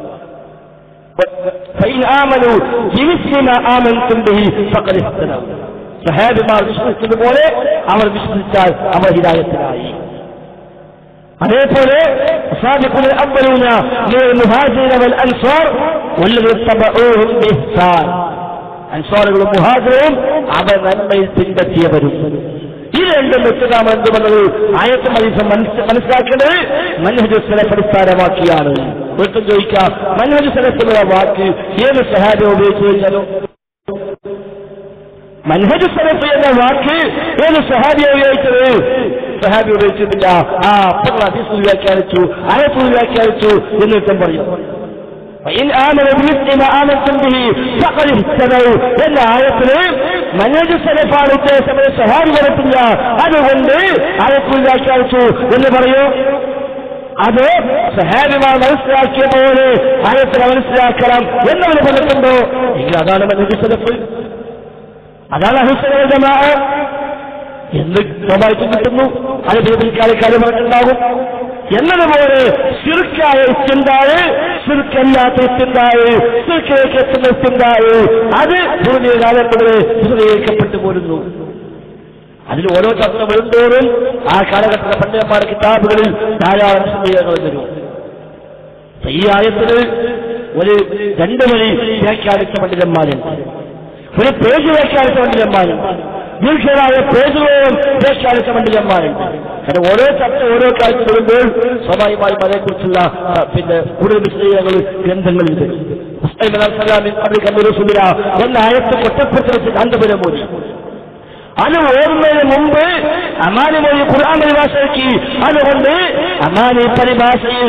സഹാബിമാർ വിശ്വസിച്ചതുപോലെ അവർ വിശ്വസിച്ചാൽ അവർ ഹിദായത്തിലായി. അതേപോലെ അൻസാറുകളും മുഹാജിറും അവർ നന്മയിൽ പിൻപറ്റിയവരും. ഈ രണ്ടും വെച്ചിട്ടാണ് എന്ത് വന്നത്? ആയത്തും ഹദീസും മനസ്സിലാക്കേണ്ടത് മൻഹജ് സലഫ് അടിസ്ഥാനമാക്കിയാണ്. ഒരിക്കൽ ചോദിക്കാം, മൻഹജ് സലഫ് എന്നുള്ള വാക്ക് ഏത് സഹാബി ഉപയോഗിച്ചു കഴിഞ്ഞാലോ? മൻഹജ് സലഫ് എന്ന വാക്ക് ഏത് സഹാബിയെ ഉപയോഗിച്ചത്? സഹാബി ഉപയോഗിച്ചിട്ടില്ല. അപ്പോൾ ഹദീസ് വ്യാഖ്യാനിച്ചു, ആയത്ത് വ്യാഖ്യാനിച്ചു എന്നിട്ടും പറയും എന്ന ആയത്തിന് മൻഹജ് സലഫാണ് ഉദ്ദേശം, സഹാബി വരത്തില്ല. അതുകൊണ്ട് ആയത്ത് വ്യാഖ്യാനിച്ചു എന്ന് പറയൂ. അത് സഹാബിമാർ മനസ്സിലാക്കിയ പോലെ ആയത്തിനെ മനസ്സിലാക്കണം എന്നവർ പറഞ്ഞിട്ടുണ്ടോ? എങ്കിൽ അതാണ് മൻഹജ് സലഫ്, അതാണ് അഹ്ലുസുന്ന വൽ ജമാഅ എന്ന് സ്വാഭാവികം കിട്ടുന്നു. അത് പിൽക്കാലക്കാര് പറഞ്ഞിട്ടുണ്ടാകും. എന്നതുപോലെ ശിർക്കായ ഇസ്തിൻദാഅ്, ശിർക്കല്ലാത്ത ഇസ്തിൻദാഅ്, ശിർക്കിലേക്ക് എത്തുന്ന ഇസ്തിൻദാഅ് അത് ഭൂമിയെ കാലം മുതലേ വിശദീകരിക്കപ്പെട്ടു പോരുന്നു. അതിൽ ഓരോ ചർച്ച വരുന്തോറും ആ കാലഘട്ടത്തിലെ പണ്ഡിതന്മാരുടെ കിതാബുകളിൽ ധാരാളം വിശദീകരണങ്ങൾ വരും. ഈ ആയത്തിന് ഒരു 2 വഴി വ്യാഖ്യാനിച്ച പണ്ഡിതന്മാരുണ്ട്, ഒരു പേജ് വ്യാഖ്യാനിച്ച പണ്ഡിതന്മാരുണ്ട്, ദീർഘമായ പേജുകളും വ്യാഖ്യാനിച്ച പണ്ഡിതന്മാരുണ്ട്. കാരണം ഓരോ ചർച്ച ഓരോ കാലത്ത് വരുമ്പോൾ സ്വാഭാവികമായും അതേക്കുറിച്ചുള്ള പിന്നെ കൂടുതൽ വിശദീകരണങ്ങൾ ഗ്രന്ഥങ്ങളുണ്ട്. എന്ന ആയത്ത് ഒറ്റപ്പെട്ട് വെച്ച് കാന്തപുരം മോദി അത് ഓർമ്മയുടെ മുമ്പ് അമാനി മൊഴി ഖുർആൻ പരിഭാഷയ്ക്ക്. അതുകൊണ്ട് അമാനി പരിഭാഷയിൽ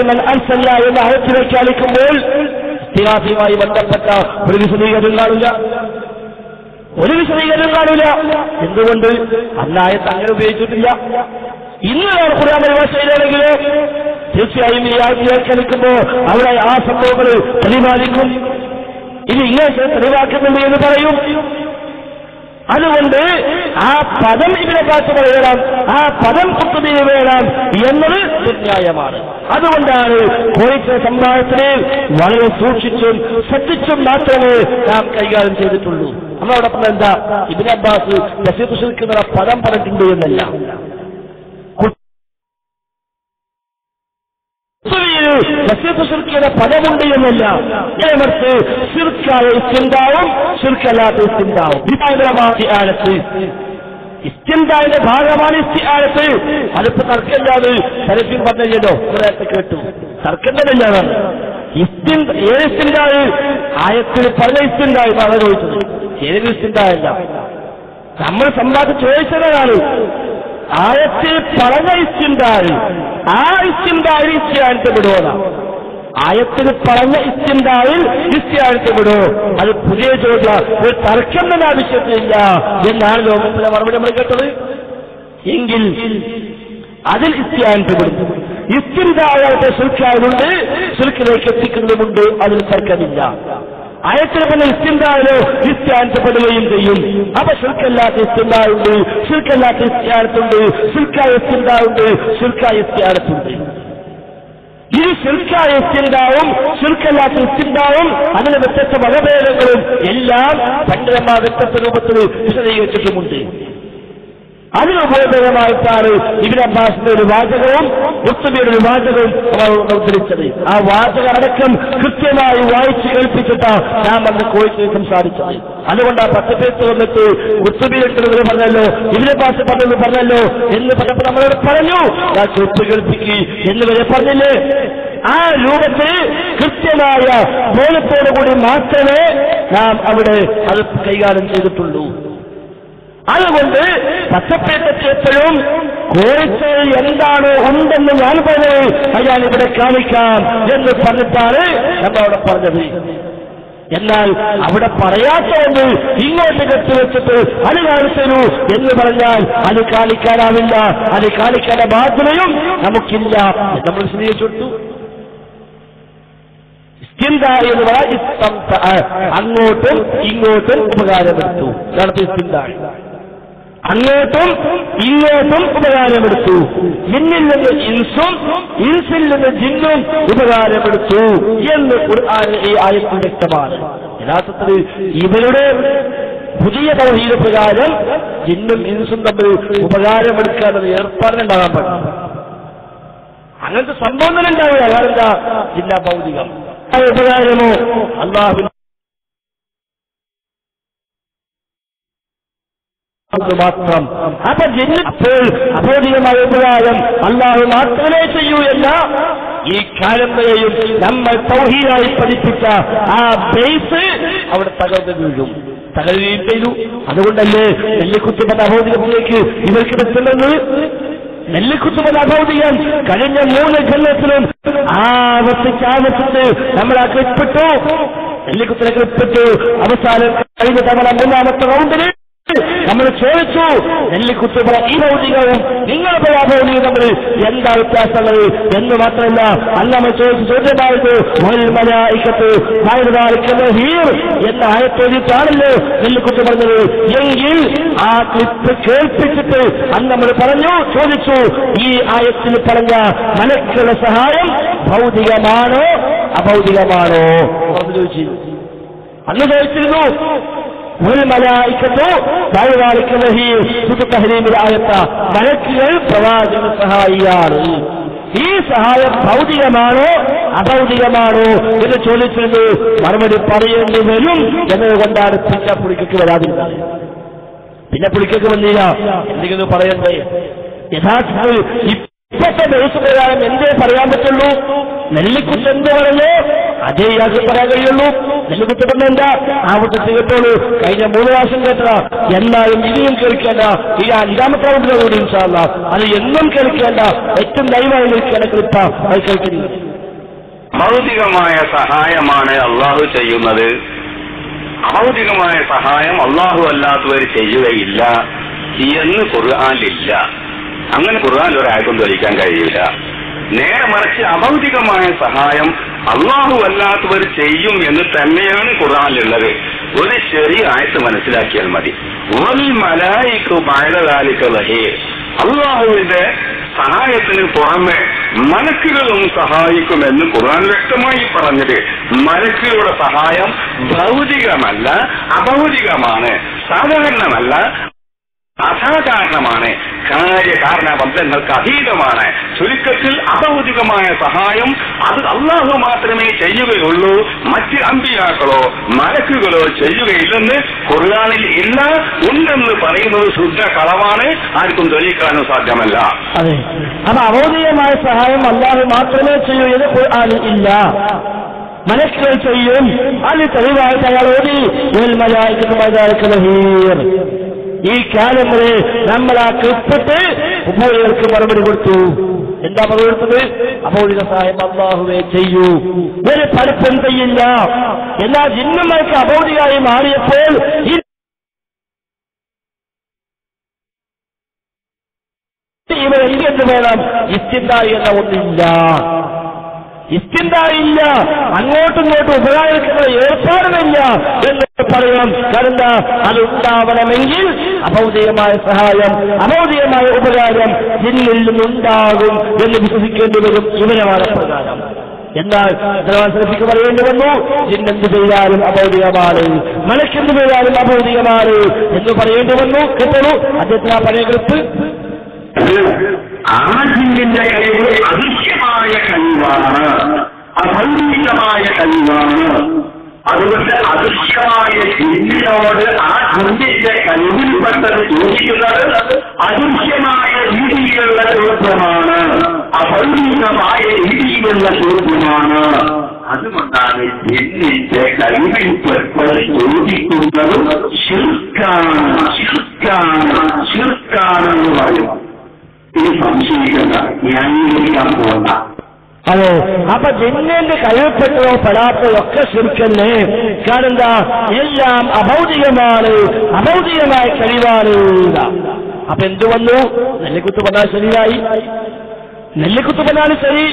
എന്ന ആയത്ത് വ്യാഖ്യാനിക്കുമ്പോൾ ഇസ്തിഗാസയുമായി ബന്ധപ്പെട്ട ഒരു വിശദീകരണം കാണില്ല, ഒരു വിശദീകരണം കാണില്ല. എന്തുകൊണ്ട്? അന്നായത്ത് അങ്ങനെ ഉപയോഗിച്ചിട്ടില്ല. ഇന്ന് ഖുർആൻ പരിഭാഷയിലാണെങ്കിലോ തീർച്ചയായും ഈ ആയത്ത് വ്യാഖ്യാനിക്കുമ്പോൾ അവിടെ ആ സംഭവങ്ങൾ പ്രതിപാദിക്കും. ഇത് ഇങ്ങനെ തെളിവാക്കുന്നുണ്ട് എന്ന് പറയും. അതുകൊണ്ട് ആ പദം ഇവിടെ കാത്തു പറയണം, ആ പദം കുത്തുബിന് വേണം എന്നത് ന്യായമാണ്. അതുകൊണ്ടാണ് കോഴിച്ച സംവാദത്തിന് വളരെ സൂക്ഷിച്ചും ശ്രദ്ധിച്ചും മാത്രമേ നാം കൈകാര്യം ചെയ്തിട്ടുള്ളൂ. നമ്മളോടൊപ്പം എന്താ ഇബ്നു അബ്ബാസ് തഫ്സീർ ശിർക്കുന്ന പദം പറഞ്ഞിട്ടുണ്ട് എന്നല്ല, പദമുണ്ട് എന്നല്ല, മറിച്ച് ശിർക്കായ ഇസ്തിൻദാഉം ശിർക്കല്ലാത്ത ഇസ്തിൻദാഉം ഇസ്തിൻദാഇന്റെ ഭാഗമാണ് ഇസ്തിആനത്ത്. അതിപ്പോ തർക്കമില്ലാതെ സലഫിൻ പറഞ്ഞല്ലോ, നേരത്തെ കേട്ടു. തർക്കം തന്നെയാണ് ഏത് ഇസ്തിൻദാഇ ആയത്തിന് പല ഇസ്തിൻദാഇ ആണ് ചോദിച്ചത്, ഏത് ഇസ്തിൻദാഅല്ല. നമ്മൾ സംവാദം ചോദിച്ചതാണ് ആയത്തിൽ പറഞ്ഞ ഇസ്തിൻദാഇ, ആ ഇസ്തിൻദാഇ ഇസ്തിആനത്ത് വിടുവോല. ആയത്തിൽ പറഞ്ഞ ഇസ്തിൻദായിൽ ഇസ്തിആനത്തിൽപ്പെടുമോ? അത് പുതിയ ചോദ്യ, ഒരു തർക്കം തന്നെ ആവശ്യത്തിലില്ല എന്നാണ് ലോകത്തിലെ മറുപടി നമ്മൾ കേട്ടത്. എങ്കിൽ അതിൽ ഇസ്തിആനത്തിൽപ്പെടും. ഇസ്തിൻദായായിട്ട് ശിർക്കായതുകൊണ്ട് ശിർക്കിലേക്ക് എത്തിക്കുന്നതുമുണ്ട്, അതിൽ തർക്കമില്ല. ആയത്തിൽ പറഞ്ഞ ഇസ്തിൻദായിലോ ഇസ്തിആനത്തിൽപ്പെടുകയും ചെയ്യും. അപ്പൊ ശിർക്കല്ലാത്ത ഇസ്തിൻദായുണ്ട്, ശിർക്കല്ലാത്ത ഇസ്തിആനത്തുണ്ട്, ശിർക്കായ ഇസ്തിൻദായുണ്ട്, ശിർക്കായ ഇസ്തിആനത്തുണ്ട്. ഇത് ശിർക്കായ ഇസ്തിൻദാവും ശിർക്കല്ലാത്ത ഇസ്തിൻദാവും അതിന് വ്യത്യസ്ത വകഭേദങ്ങളും എല്ലാം പണ്ഡിതന്മാർ വ്യത്യസ്ത രൂപത്തിൽ വിശദീകരിച്ചിട്ടുമുണ്ട്. അതിന് ഉപയോഗമായിട്ടാണ് ഇബ്നു അബ്ബാസിന്റെ ഒരു വാചകവും ഖുർത്തുബിയുടെ ഒരു വാചകവും ഉദ്ധരിച്ചത്. ആ വാചകം അടക്കം കൃത്യമായി വായിച്ച് കേൾപ്പിച്ചിട്ടാണ് ഞാൻ അന്ന് കോഴിക്കോട് സംസാരിച്ചത്. അതുകൊണ്ട് ആ 10 പേർക്ക് വന്നിട്ട് ഖുർത്തുബി എടുക്കുന്നത് പറഞ്ഞല്ലോ, ഇബ്നു അബ്ബാസ് പറഞ്ഞല്ലോ എന്ന് പറഞ്ഞപ്പോൾ നമ്മളോട് പറഞ്ഞു ഞാൻ കേട്ട് കേൾപ്പിക്കുക എന്ന് വരെ പറഞ്ഞില്ലേ. ആ രൂപത്തിൽ കൃത്യമായ ബോധത്തോടുകൂടി മാത്രമേ നാം അവിടെ അത് കൈകാര്യം ചെയ്തിട്ടുള്ളൂ. അതുകൊണ്ട് പച്ചപ്പേറ്റെപ്പോഴും കോഴിക്കോട് എന്താണോ ഉണ്ടെന്ന് ഞാൻ പറഞ്ഞത് അത് ഞാൻ ഇവിടെ കാണിക്കാം എന്ന് പറഞ്ഞിട്ടാണ് നമ്മളവിടെ പറഞ്ഞത്. എന്നാൽ അവിടെ പറയാത്തതുകൊണ്ട് ഇങ്ങോട്ട് കെട്ടിവെച്ചിട്ട് അത് കാണിച്ചു എന്ന് പറഞ്ഞാൽ അത് കാണിക്കാനാവില്ല, അത് കാണിക്കാനുള്ള ബാധ്യതയും നമുക്കില്ല. നമ്മൾ വിശദീകരിച്ചു. ഇസ്തിൻദായി എന്ന് പറഞ്ഞാൽ അങ്ങോട്ടും ഇങ്ങോട്ടും ഉപകാരമെടുത്തു. ഇസ്തിൻദായി അങ്ങോട്ടും ഇങ്ങോട്ടും ഉപകാരമെടുത്തു. ജിന്നിൽ നിന്ന് ഇൻസും ഇൻസിൽ നിന്ന് ജിന്നും ഉപകാരമെടുത്തു എന്ന് ഖുർആൻ ഈ ആയത്തിൽ വ്യക്തമാണ്. യഥാർത്ഥത്തിൽ ഇവരുടെ പുതിയ തൗഹീദ് പ്രകാരം ജിന്നും ഇൻസും തമ്മിൽ ഉപകാരമെടുക്കാനുള്ള ഏർപ്പാടുണ്ടാകാൻ പാടില്ല. അങ്ങനത്തെ സംഭവം തന്നെ ഉണ്ടാവില്ല. അതെന്താ? ജിന്ന ഭൗതികം ഉപകാരമോ അല്ലാഹു മാത്രം. അപ്പൊ അപ്പോൾ അബോധികമായ ഉപകാരം അല്ലാഹു മാത്രമേ ചെയ്യൂ എന്ന ഈ കാലം വരെയും നമ്മൾ തൗഹീദായി പഠിപ്പിച്ച ആ ബേസ് അവിടെ തകർന്നു വീഴും, തകരുകയും ചെയ്തു. അതുകൊണ്ടല്ലേ നെല്ലിക്കുത്തുമത അബോധികത്തിലേക്ക് ഇവർക്ക് എത്തുന്നത്. നെല്ലിക്കുത്തുമത അബോധികം കഴിഞ്ഞ 3 കൊല്ലത്തിലും ആവർത്തിച്ച് നമ്മൾ ആ ക്ലിപ്പിട്ടു, നെല്ലിക്കുത്തിനെ ക്ലിപ്പിട്ടു. അവസാനം കഴിഞ്ഞ തവണ 3ാമത്തെ റൗണ്ടിന് നമ്മൾ ചോദിച്ചു, നെല്ലിക്കുത്തുപറ ഈ ഭൗതികവും നിങ്ങളുടെ ഭൗതികവും തമ്മിൽ എന്താ വ്യത്യാസങ്ങൾ എന്ന് മാത്രമല്ല, അന്ന് നമ്മൾ ചോദിച്ച ചോദ്യമായത് എന്ന ആയത്തോടിയിട്ടാണല്ലോ നെല്ലിക്കുത്ത് പറഞ്ഞത്. എങ്കിൽ ആ ക്ലിപ്പ് കേൾപ്പിച്ചിട്ട് അന്ന് നമ്മൾ ചോദിച്ചു, ഈ ആയത്തിൽ പറഞ്ഞ മലക്കുകളുടെ സഹായം ഭൗതികമാണോ അഭൗതികമാണോ ചോദിച്ചു. അന്ന് ചോദിച്ചിരുന്നു മലക്കുകൾ പ്രവാചകൻ സഹായിയാണ്. ഈ സഹായം ഭൗതികമാണോ അഭൗതികമാണോ എന്ന് ചോദിച്ചിരുന്നു. മറുപടി പറയേണ്ടി വരും എന്നതുകൊണ്ടാണ് പിന്നെ പുളിക്കക്ക് വരാതിരുന്നത്. പിന്നെ പുളിക്കക്ക് വന്നില്ല, എന്തെങ്കിലും പറയണ്ടേ? യഥാർത്ഥത്തിൽ ഇപ്പോഴത്തെ ദിവസം പ്രകാരം എന്തേ പറയാൻ പറ്റുള്ളൂ? നെല്ലിക്കുത്ത് എന്ത് പറഞ്ഞോ അതേ ഇയാൾക്ക് പറയാൻ കഴിയുള്ളൂ. നെല്ലിക്കുത്ത് പറഞ്ഞ എന്താ ആവർത്തിച്ച് കേട്ടോളൂ. കഴിഞ്ഞ 3 പ്രാവശ്യം കേട്ടതാ, എന്നാലും ഇനിയും കേൾക്കേണ്ട. ഈ 5ാമത്തെ റൗണ്ടിലെ കൂടി ഇൻഷാ അല്ലാഹ് അത് എന്നും കേൾക്കേണ്ട, ഏറ്റവും ദയവായി കേൾക്കേണ്ട ക്ലിപ്പ അത് കേൾക്കുന്നത്. ഭൗതികമായ സഹായമാണ് അള്ളാഹു ചെയ്യുന്നത്. അഭൗതികമായ സഹായം അള്ളാഹു അല്ലാത്തവർ ചെയ്യുകയില്ല എന്ന് ഖുർആനിലില്ല. അങ്ങനെ ഖുർആനിൽ ഒരാൾക്കും ധരിക്കാൻ കഴിയില്ല. നേരെ മറിച്ച് അഭൗതികമായ സഹായം അള്ളാഹു അല്ലാത്തവർ ചെയ്യും എന്ന് തന്നെയാണ് ഖുർആനിലുള്ളത്. ഒരു ചെറിയ ആയത്ത് മനസ്സിലാക്കിയാൽ മതി. വൽ മലായികു ബഅദ ദാലിക ദഹീർ. അള്ളാഹുവിന്റെ സഹായത്തിന് പുറമെ മലക്കുകളും സഹായിക്കുമെന്ന് ഖുർആൻ വ്യക്തമായി പറഞ്ഞത്. മലക്കുകളുടെ സഹായം ഭൗതികമല്ല, അഭൗതികമാണ്. സാധാരണമല്ല, അസാധാരണമാണ്. കാര്യകാരണ ബന്ധങ്ങൾക്ക് അതീതമാണ്. ചുരുക്കത്തിൽ അഭൗതികമായ സഹായം അത് അള്ളാഹു മാത്രമേ ചെയ്യുകയുള്ളൂ, മറ്റ് അമ്പിയാക്കളോ മലക്കുകളോ ചെയ്യുകയില്ലെന്ന് ഖുർആനിൽ ഇല്ല. ഉണ്ടെന്ന് പറയുന്നത് ശുദ്ധ കളവാണ്, ആർക്കും തെളിയിക്കാനും സാധ്യമല്ല. അതെ, അപ്പൊ അഭൗതികമായ സഹായം അള്ളാഹു മാത്രമേ ചെയ്യൂ എന്ന് ഖുർആനിൽ ഇല്ല. മലക്കുകൾ ചെയ്യും. അത് തെളിവായിട്ട് അയാൾ ഓതി ഈ കാലം വരെ നമ്മൾ ആ ക്ലിപ്പിട്ട് ഉപയോഗർക്ക് മറുപടി കൊടുത്തു. എന്താ പറഞ്ഞത്? അഭൗതിക സഹായം അല്ലാഹുവേ ചെയ്യൂ, ഒരു പലപ്പും ചെയ്യില്ല. എന്നാൽ ജിന്നുമാർക്ക് അഭൗതികമായി മാറിയപ്പോൾ ഇവർ എന്ത് വേണം? ഇസ്തിൻദാഇ എന്ന ഒന്നില്ല, ഇസ്തിൻദാഇല്ല, അങ്ങോട്ടും ഇങ്ങോട്ടും ഉപകാരിക്കുന്ന ഏർപ്പാടുമില്ല എന്ന് പറയാം. കാരണം അതുണ്ടാവണമെങ്കിൽ അഭൗതികമായ സഹായം, അഭൗതികമായ ഉപകാരം ജിന്നിൽ നിന്നുണ്ടാകും എന്ന് വിശ്വസിക്കേണ്ടി വരും ഇവരമാണ് പ്രകാരം. എന്നാൽ ശ്രദ്ധിക്ക് പറയേണ്ടി വന്നു, ജിന്നെന്ത് ചെയ്താലും അഭൗതികമാണ്, മലക്കെന്ത് ചെയ്താലും അഭൗതികമാണ് എന്ന് പറയേണ്ടി വന്നു. കേട്ടോളൂ അദ്ദേഹത്തിന് ആ പഴയ ഗ്രൂപ്പ്. ആ ജിന്നിന്റെ കഴിവ് അദൃശ്യമായ കഴിവാണ്, അഭൗതികമായ കഴിവാണ്. അതുകൊണ്ട് അദൃശ്യമായ ജിന്നിനോട് ആ ജിന്നിന്റെ കഴിവിൽപ്പെട്ടത് ചോദിക്കുന്നത് അദൃശ്യമായ രീതിയിലുള്ള ചോദ്യമാണ്, അഭൗതികമായ രീതിയിലുള്ള ചോദ്യമാണ്. അതുകൊണ്ടാണ് ജിന്നിന്റെ കഴിവിൽപ്പെട്ടത് ചോദിക്കുന്നതും ശിർക്കാണെന്ന് പറയും. ഇത് സംശയിക്കണ്ട, ന്യായീകരിക്കാൻ പോകണ്ട. അതെ, അപ്പൊ ജിന്നിന്റെ കഴിവപ്പെട്ടതോ പെടാത്തതോ ഒക്കെ ശിർക്കല്ലേ. കാരണം എന്താ? എല്ലാം അഭൗതികമാണ്, അഭൗതികമായ കഴിവാണ്. അപ്പൊ എന്തു വന്നു? നെല്ലിക്കുത്ത് പറഞ്ഞാൽ ശരിയായി, നെല്ലിക്കുത്ത് പറഞ്ഞാൽ ശരി.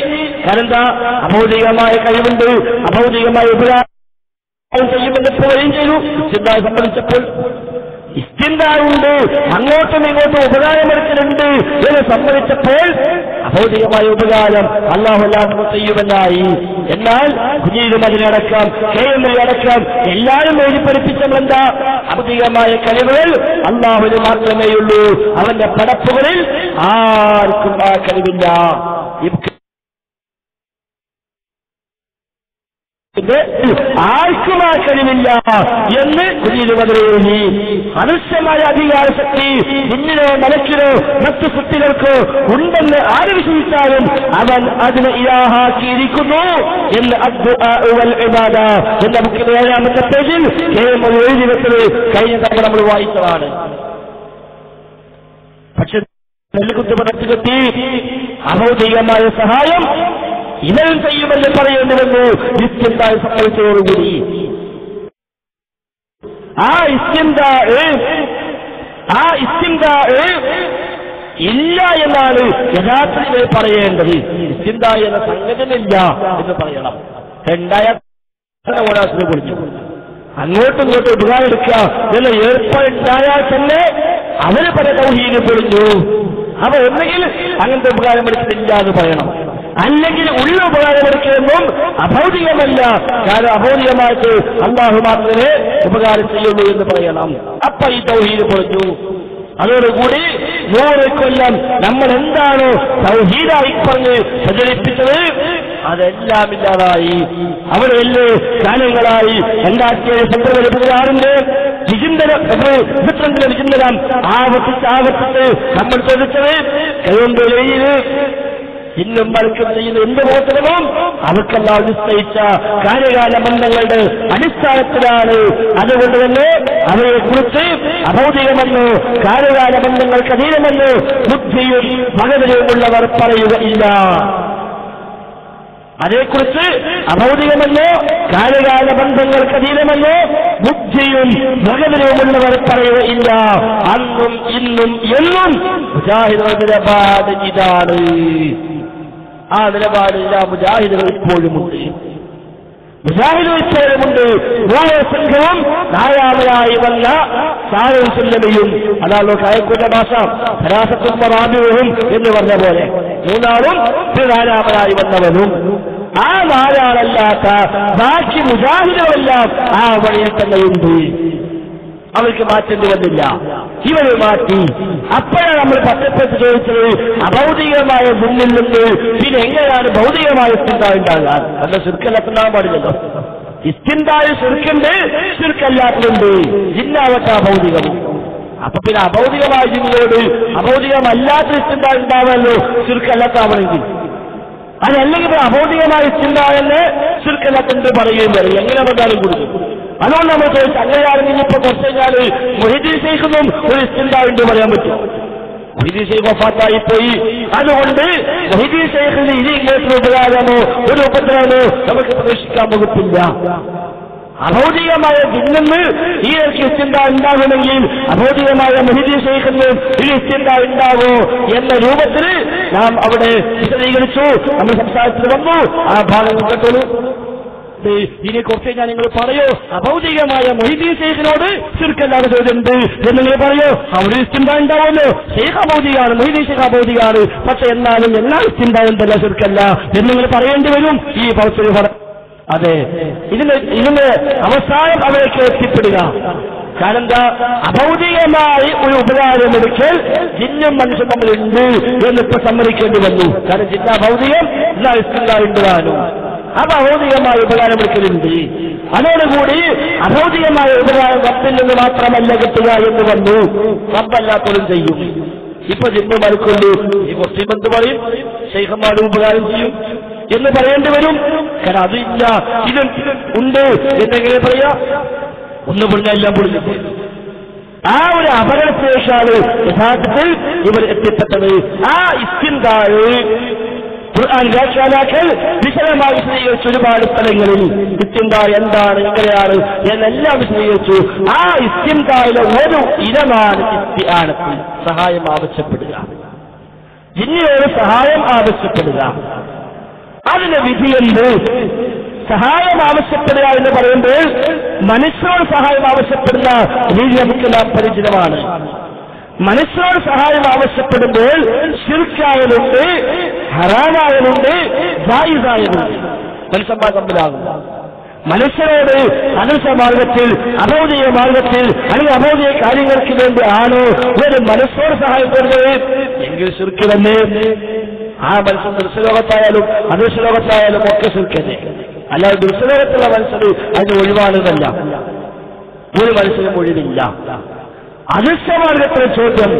കാരണം എന്താ? അഭൗതികമായ കഴിവുണ്ട്, അഭൗതികമായ ഉപകാരം ചെയ്യുമെന്ന് പോവുകയും ചെയ്തു. ചിന്തായെ സംബന്ധിച്ചപ്പോൾ ഇസ്തിൻദാഉണ്ട്, അങ്ങോട്ടും ഇങ്ങോട്ടും ഉപകാരമെടുക്കലുണ്ട് എന്ന് സംബന്ധിച്ചപ്പോൾ അഭൗതികമായ ഉപകാരം അല്ലാഹു എല്ലാവർക്കും ചെയ്യുമെന്നായി. എന്നാൽ കുഞ്ഞീരും അതിനടക്കം KML അടക്കം എല്ലാവരും എഴുതി പഠിപ്പിച്ചതെന്താ? അഭൗതികമായ കഴിവുകൾ അല്ലാഹുവിന് മാത്രമേയുള്ളൂ, അവന്റെ പടപ്പുകളിൽ ആർക്കും ആ കഴിവില്ല. ആർക്കും ആ കഴിവില്ല എന്ന് കുഞ്ഞിരുവതിരെഴുതി. അദൃശ്യമായ അധികാരശക്തി ജിന്നിനോ മലക്കിനോ മറ്റു സൃഷ്ടികൾക്കോ ഉണ്ടെന്ന് ആര് വിശ്വസിച്ചാലും അവൻ അതിന് ഇലാഹാക്കിയിരിക്കുന്നു എന്ന് എന്ന ബുക്കിന്റെ 7-ാമത്തെ പേജിൽ KML എഴുതി വെച്ചത് കഴിഞ്ഞ തവണ നമ്മൾ വായിച്ചതാണ്. പക്ഷെ നെല്ലിക്കുത്ത് പടത്തിലെത്തി അഭൗതികമായ സഹായം ഇവരും ചെയ്യുമെന്ന് പറയേണ്ടി വന്നു. ഇസ്തിൻദാഇ സംഭവിച്ചതോടുകൂടി ആ ഇസ്തിൻദാഇ ഇല്ല എന്നാണ് യഥാർത്ഥത്തിൽ പറയേണ്ടത്. ഇസ്തിൻദാഇ എന്ന സംഗതിയില്ല എന്ന് പറയണം. രണ്ടായ ഓരാസിനെ കുറിച്ചു അങ്ങോട്ടും ഇങ്ങോട്ടും ഉപകാരം എടുക്കുക എന്ന ഏർപ്പാടുണ്ടായാൽ തന്നെ അവര് പല തൗഹീദ് പൊളിഞ്ഞു. അപ്പൊ ഒന്നുകിൽ അങ്ങനത്തെ ഉപകാരം എടുക്കുന്നില്ല എന്ന് പറയണം, അല്ലെങ്കിൽ ഉള്ള ഉപകാരമെടുക്കുമെന്നും അഭൗതികമല്ല, കാരണം അഭൗതികമായിട്ട് അല്ലാഹു മാത്രമേ ഉപകാരം ചെയ്യുള്ളൂ എന്ന് പറയണം. അപ്പൊ ഈ തൗഹീദ് പൊളിഞ്ഞു. അതോടുകൂടി 100 കൊല്ലം നമ്മൾ എന്താണോ തൗഹീദായി പറഞ്ഞ് പ്രചരിപ്പിച്ചത് അതെല്ലാം ഇല്ലാതായി. അവിടെ വലിയ കാലങ്ങളായി 2007 ഫെബ്രുവരി 16 വിചിന്തനം ആവർത്തിച്ച് നമ്മൾ ചോദിച്ചത് കൈകൊണ്ടുള്ളിൽ ഇന്നും മലക്കും ചെയ്യുന്ന എന്ത് പ്രവർത്തനവും അവർക്കെല്ലാം നിശ്ചയിച്ച കാര്യകാല ബന്ധങ്ങളുടെ അടിസ്ഥാനത്തിലാണ്. അതുകൊണ്ട് തന്നെ അവയെക്കുറിച്ച് അഭൗതികമെന്നോ കാര്യകാല ബന്ധങ്ങൾക്ക് അധീനമെന്നോ ബുദ്ധിയും മകതയുമുള്ളവർ പറയുകയില്ല. അതേക്കുറിച്ച് അഭൗതികമെന്നോ കാര്യകാല ബന്ധങ്ങൾക്ക് അധീനമെന്നോ ബുദ്ധിയും മകതയുമുള്ളവർ പറയുകയില്ല. അന്നും ഇന്നും എന്നും മുജാഹിദുകളുടെ നിലപാട് ഇതാണ്. ആ നിലപാട് എല്ലാ മുജാഹിദുകൾ ഇപ്പോഴുമുണ്ട്. മുജാഹിദുകൾ ഇപ്പോഴുമുണ്ട്. 3 സംഘവും 4-ാമതായി വന്ന സാലും സുല്ലമയും, അതാണല്ലോ കായക്കൂട്ട ഭാഷ സരാസത്തും റാബിയും എന്ന് പറഞ്ഞ പോലെ 3-ആളും 4-ാമതായി വന്നവനും. ആ 4-ആളല്ലാത്ത ബാക്കി മുജാഹിദുകളെല്ലാം ആ വഴിയിൽ തന്നെയുണ്ട്. അവർക്ക് മാറ്റേണ്ടി വന്നില്ല, ഇവര് മാറ്റി. അപ്പോഴാണ് നമ്മൾ പച്ചപ്പത്ത് ചോദിച്ചത് അഭൗതികമായ മുന്നിൽ നിന്ന് പിന്നെ എങ്ങനെയാണ് ഭൗതികമായ ഇസ്തിൻദാഇ ഉണ്ടാകാൻ? അല്ല ശിർക്കല്ലാത്തണ്ടാകാൻ പാടില്ലല്ലോ. ഇസ്തിൻദാഇ ശിർക്കുണ്ട്, ശിർക്കല്ലാത്തുണ്ട്. ജിന്നാവട്ടെ അഭൗതികം. അപ്പൊ പിന്നെ അഭൗതികമായ ജിന്നോട് അഭൗതികമല്ലാത്ത ഇസ്തിൻദാഇ ഉണ്ടാവാമല്ലോ ശിർക്കല്ലാത്താവണമെങ്കിൽ. അതല്ലെങ്കിൽ അഭൗതികമായ ഇസ്തിൻദാഇനെ ശിർക്കല്ലാത്തുണ്ട് പറയുകയും വരും. എങ്ങനെ പറഞ്ഞാലും കൊടുക്കും. അതുകൊണ്ട് നമ്മൾ ചോദിച്ചു, അങ്ങനെയാണെങ്കിൽ ഇപ്പൊ കുറച്ച് കഴിഞ്ഞാൽ മുഹീദ്ദീൻ ശൈഖിനും ഒരു ഇസ്തിൻദാഇ ഉണ്ട് പറയാൻ പറ്റും. മൊഹീദ്ദീൻ ശൈഖ് വഫാത്തായി പോയി. അതുകൊണ്ട് മൊഹീദ്ദീൻ ശൈഖിന് ഇനി ഇങ്ങോട്ടുള്ള ഉപകാരമോ ഒരു ഉപദ്രവമോ നമുക്ക് പ്രതീക്ഷിക്കാൻ വകുപ്പില്ല. അഭൗതികമായ ജിന്നെന്ന് ഈ ഇസ്തിൻദാ ഉണ്ടാകണമെങ്കിൽ അഭൗതികമായ മൊഹീദ്ദീൻ ശൈഖിന് ഈ ഇസ്തിൻദാ ഉണ്ടാവോ എന്ന രൂപത്തിൽ നാം അവിടെ വിശദീകരിച്ചു. നമ്മൾ സംസാരത്തിൽ വന്നു. ആ ഭാഗം കേട്ടോളൂ. ഇനി കുറച്ച് ഞാൻ നിങ്ങൾ പറയോ അഭൗതികമായ മൊഹീദ്ദീൻ ശൈഖിനോട് ശിർക്കല്ലാതെ ചോദ്യമുണ്ട് എന്ന് നിങ്ങൾ പറയോ അവിടെ ഇസ്തിൻദാ ഉണ്ടാവുമല്ലോ. ശൈഖ് അഭൗതികമാണ്, മൊഹീദ്ദീൻ ശൈഖ് അഭൗതികമാണ്, പക്ഷെ എന്നാലും എല്ലാ ഇസ്തിൻദാ എന്തല്ല ശിർക്കല്ല എന്ന് നിങ്ങൾ പറയേണ്ടി വരും. ഈ പൗത്രി അതെ, ഇതിന് അവസാനം അവരേക്ക് എത്തിപ്പെടുക. കാരണം എന്താ, അഭൗതികമായി ഒരു ഉപകാരമെടുക്കൽ ജിന്നും മനുഷ്യൻ തമ്മിലുണ്ട് എന്നിപ്പോ സമ്മതിക്കേണ്ടി വന്നു. കാരണം ജിന്ന ഭൗതികം എല്ലാ ഇസ്തിൻദാ ഉണ്ടാകാനും അത് അഭൗതികമായ ഉപകാരമെടുക്കലുണ്ട്. അതോടുകൂടി അഭൗതികമായ ഉപകാരം റബ്ബിൽ നിന്ന് മാത്രമല്ല കിട്ടുക എന്ന് വന്നു. റബ്ബല്ലാത്തോലും ചെയ്യും. ഇപ്പൊ ജിന്ന് മറുക്കൊള്ളു. ഈ മുസ്ലിം എന്ത് പറയും? ശൈഖന്മാരും ഉപകാരം ചെയ്യും എന്ന് പറയേണ്ടി വരും. കാരണം അതില്ല, ഇതും ഉണ്ട് എന്നെങ്ങനെ പറയാ? ഒന്ന് പൊളിഞ്ഞ എല്ലാം പൊളിഞ്ഞു. ആ ഒരു അപകടശേഷാണ് യഥാർത്ഥത്തിൽ ഇവർ എത്തിപ്പെട്ടത്. ആ ഇസ്തിൻദാഹ് ഖുർആൻ വ്യാഖ്യാതാക്കൾ വിശദമായി വിശദീകരിച്ചു. ഒരുപാട് സ്ഥലങ്ങളിൽ ഇസ്തിൻദാ എന്താണ്, എങ്ങനെയാണ് എന്നെല്ലാം വിശദീകരിച്ചു. ആ ഇസ്തിൻദായിലെ ഒരു ഇനമാണ് ഇസ്തിആനത്ത്, സഹായം ആവശ്യപ്പെടുക. ജിന്നിനോട് സഹായം ആവശ്യപ്പെടുക. അതിന്റെ വിധിയുണ്ട്. സഹായം ആവശ്യപ്പെടുക എന്ന് പറയുമ്പോൾ മനുഷ്യരോട് സഹായം ആവശ്യപ്പെടുന്ന രീതി നമുക്ക് നാം പരിചിതമാണ്. മനുഷ്യരോട് സഹായം ആവശ്യപ്പെടുമ്പോൾ ശിർക്കായലുണ്ട്, ഹറാമായലുണ്ട്, ജായിസായലുണ്ട്. മനുഷ്യന്മാർ തമ്മിലാകും. മനുഷ്യരോട് അദൃശ്യ മാർഗത്തിൽ, അഭൗതിക മാർഗത്തിൽ അല്ലെങ്കിൽ അഭൗതിക കാര്യങ്ങൾക്ക് വേണ്ടി ആണോ ഒരു മനസ്സോട് സഹായപ്പെടുന്നത് എങ്കിൽ ശിർക്ക് തന്നെ. ആ മനുഷ്യൻ ദൃശ്യലോകത്തായാലും അദൃശ്യലോകത്തായാലും ഒക്കെ ശിർക്കന്നെ. അല്ലാതെ ദൃശ്യലോകത്തുള്ള മനുഷ്യർ അതിന് ഒഴിവാണെന്നല്ല, ഒരു മനുഷ്യനും ഒഴിവില്ല. അദൃശ്യമാർഗത്തിലെ ചോദ്യം,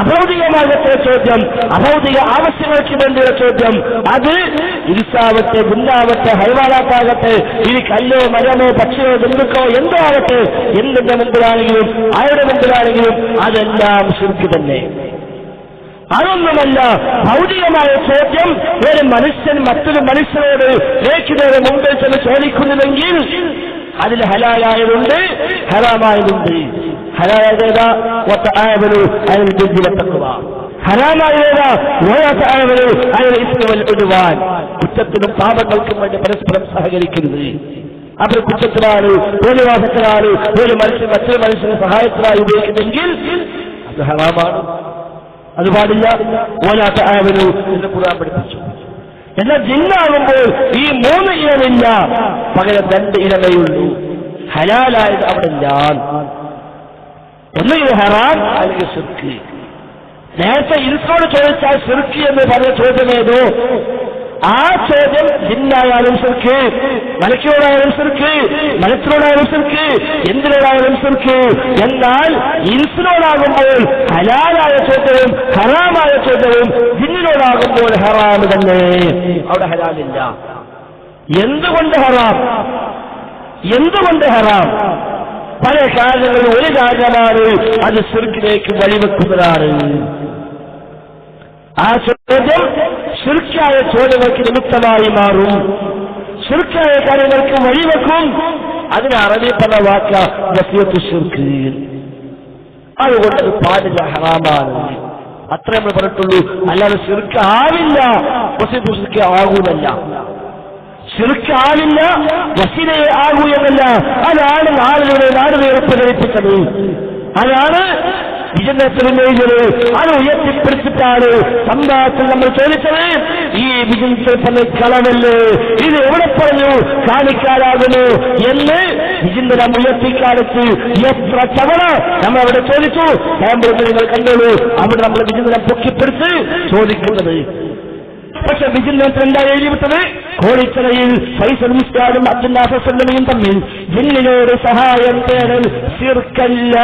അഭൗതിക മാർഗത്തിലെ ചോദ്യം, അഭൗതിക ആവശ്യങ്ങൾക്ക് വേണ്ടിയുള്ള ചോദ്യം, അത് ഇരിസാവട്ടെ, ഗുണ്ടാവട്ടെ, ഹൈവാനാത്താകട്ടെ, ഇനി കല്ലോ മരമോ പക്ഷിയോ ജന്തുക്കളോ എന്തോ ആകട്ടെ, എന്തിന്റെ മുമ്പിലാണെങ്കിലും ആരുടെ മുമ്പിലാണെങ്കിലും അതെല്ലാം ശിർക്ക് തന്നെ. അതൊന്നുമല്ല ഭൗതികമായ ചോദ്യം. ഒരു മനുഷ്യൻ മറ്റൊരു മനുഷ്യനോട് രേഖിതയുടെ മുമ്പിൽ ചെന്ന് ചോദിക്കുന്നുവെങ്കിൽ അതിൽ ഹലാലായതുണ്ട്, ഹറാമായതുണ്ട്. ഹലാലായതേതാ? വതആവലു അലൽ ബിർരി വത്തഖ്വ. ഹറാമായതേതാ? വതആവലു അലൽ ഇസ്മി വൽ ഉദ്വാൻ. കുറ്റത്തിനും പാപങ്ങൾക്കും വേണ്ടി പരസ്പരം സഹകരിക്കരുത്. അവർ കുറ്റത്തിലാണ്, തോന്നിവാസത്തിലാണ് ഒരു മനുഷ്യൻ മറ്റൊരു മനുഷ്യനെ സഹായത്തിനായി ഉപയോഗിക്കുന്നെങ്കിൽ അത് ഹറാമാണ്, അത് പാടില്ല. വലാ തആവലു എന്ന് ഖുർആൻ പഠിപ്പിച്ചു. എന്നാൽ ജിന്നാകുമ്പോൾ ഈ 3 ഇനമില്ല, പകരം 2 ഇനമേയുള്ളൂ. ഹലാലായത് അവിടെ ഇല്ല. ഒന്നുകിൽ ഹറാം അല്ലെങ്കിൽ ശിർക്ക്. നേരത്തെ ഇരിസോട് ചോദിച്ചാൽ ശിർക്ക് എന്ന് പറഞ്ഞ ചോദ്യമേതോ ആ ചോദ്യം ജിന്നായാലും ശിർക്ക്, മലക്കിനോടായാലും ശിർക്ക്, മലത്തിനോടായാലും ശിർക്ക്, എന്തിനോടായാലും ശിർക്ക്. എന്നാൽ ഇൻസിനോടാകുമ്പോൾ ഹലാലായ ചോദ്യവും ഹറാമായ ചോദ്യവും ജിന്നിനോടാകുമ്പോൾ ഹറാം തന്നെ. അവിടെ ഹലാലില്ല. എന്തുകൊണ്ട് ഹറാം? എന്തുകൊണ്ട് ഹറാം? പല കാരണങ്ങളും. ഒരു കാരണമാണ് അത് ശിർക്കിലേക്ക് വഴിവെക്കുന്നതാണ്. ആ ചോദ്യം ശിർക്കായ ചോദ്യങ്ങൾക്ക് നിമിത്തമായി മാറും, ശിർക്കായ കാര്യങ്ങൾക്ക് വഴിവെക്കും. അതിന് അറബി പറഞ്ഞ വാക്ക വസിയത്തു ശിർക്ക്. അതുകൊണ്ട് അത് പാടില്ല, ഹറാമാണ്. അത്ര നമ്മൾ പറഞ്ഞിട്ടുള്ളൂ. അല്ലാതെ ശിർക്ക് ആവില്ല, വസിയത്തു ശിർക്ക് ആകൂലല്ല. ശിർക്ക് ആവില്ല, വസീലയെ ആകൂ എന്നല്ല. അതാണ് നാടിലൂടെ നാടുകളെ പ്രചരിപ്പിച്ചത്. അതാണ് വിജനത്തിനുമേജത്. അത് ഉയർത്തിപ്പിടിച്ചിട്ടാണ് സംഭവത്തിൽ നമ്മൾ ചോദിച്ചത്. ഈ വിജനത്തിൽ തന്നെ കളവല്ലേ, ഇത് എവിടെ പറഞ്ഞു കാണിക്കാനാകുന്നു എന്ന് വിചിന്തനം ഉയർത്തിക്കാണിച്ച് എത്ര തവണ നമ്മൾ അവിടെ ചോദിച്ചു. നിങ്ങൾ കണ്ടോളൂ, അവിടെ നമ്മൾ വിചിന്തനം പൊക്കിപ്പിടിച്ച് ചോദിക്കുന്നത്. പക്ഷെ വിജിലൻസ് എന്താ എഴുതിവിട്ടത്? കോഴിച്ചറയിൽ ഫൈസൽ മുസ്താദും അബ്ദുൽ നാസർ സല്ലമയും തമ്മിൽ ജിന്നിനോട് സഹായം തേടൽ ശിർക്കല്ല,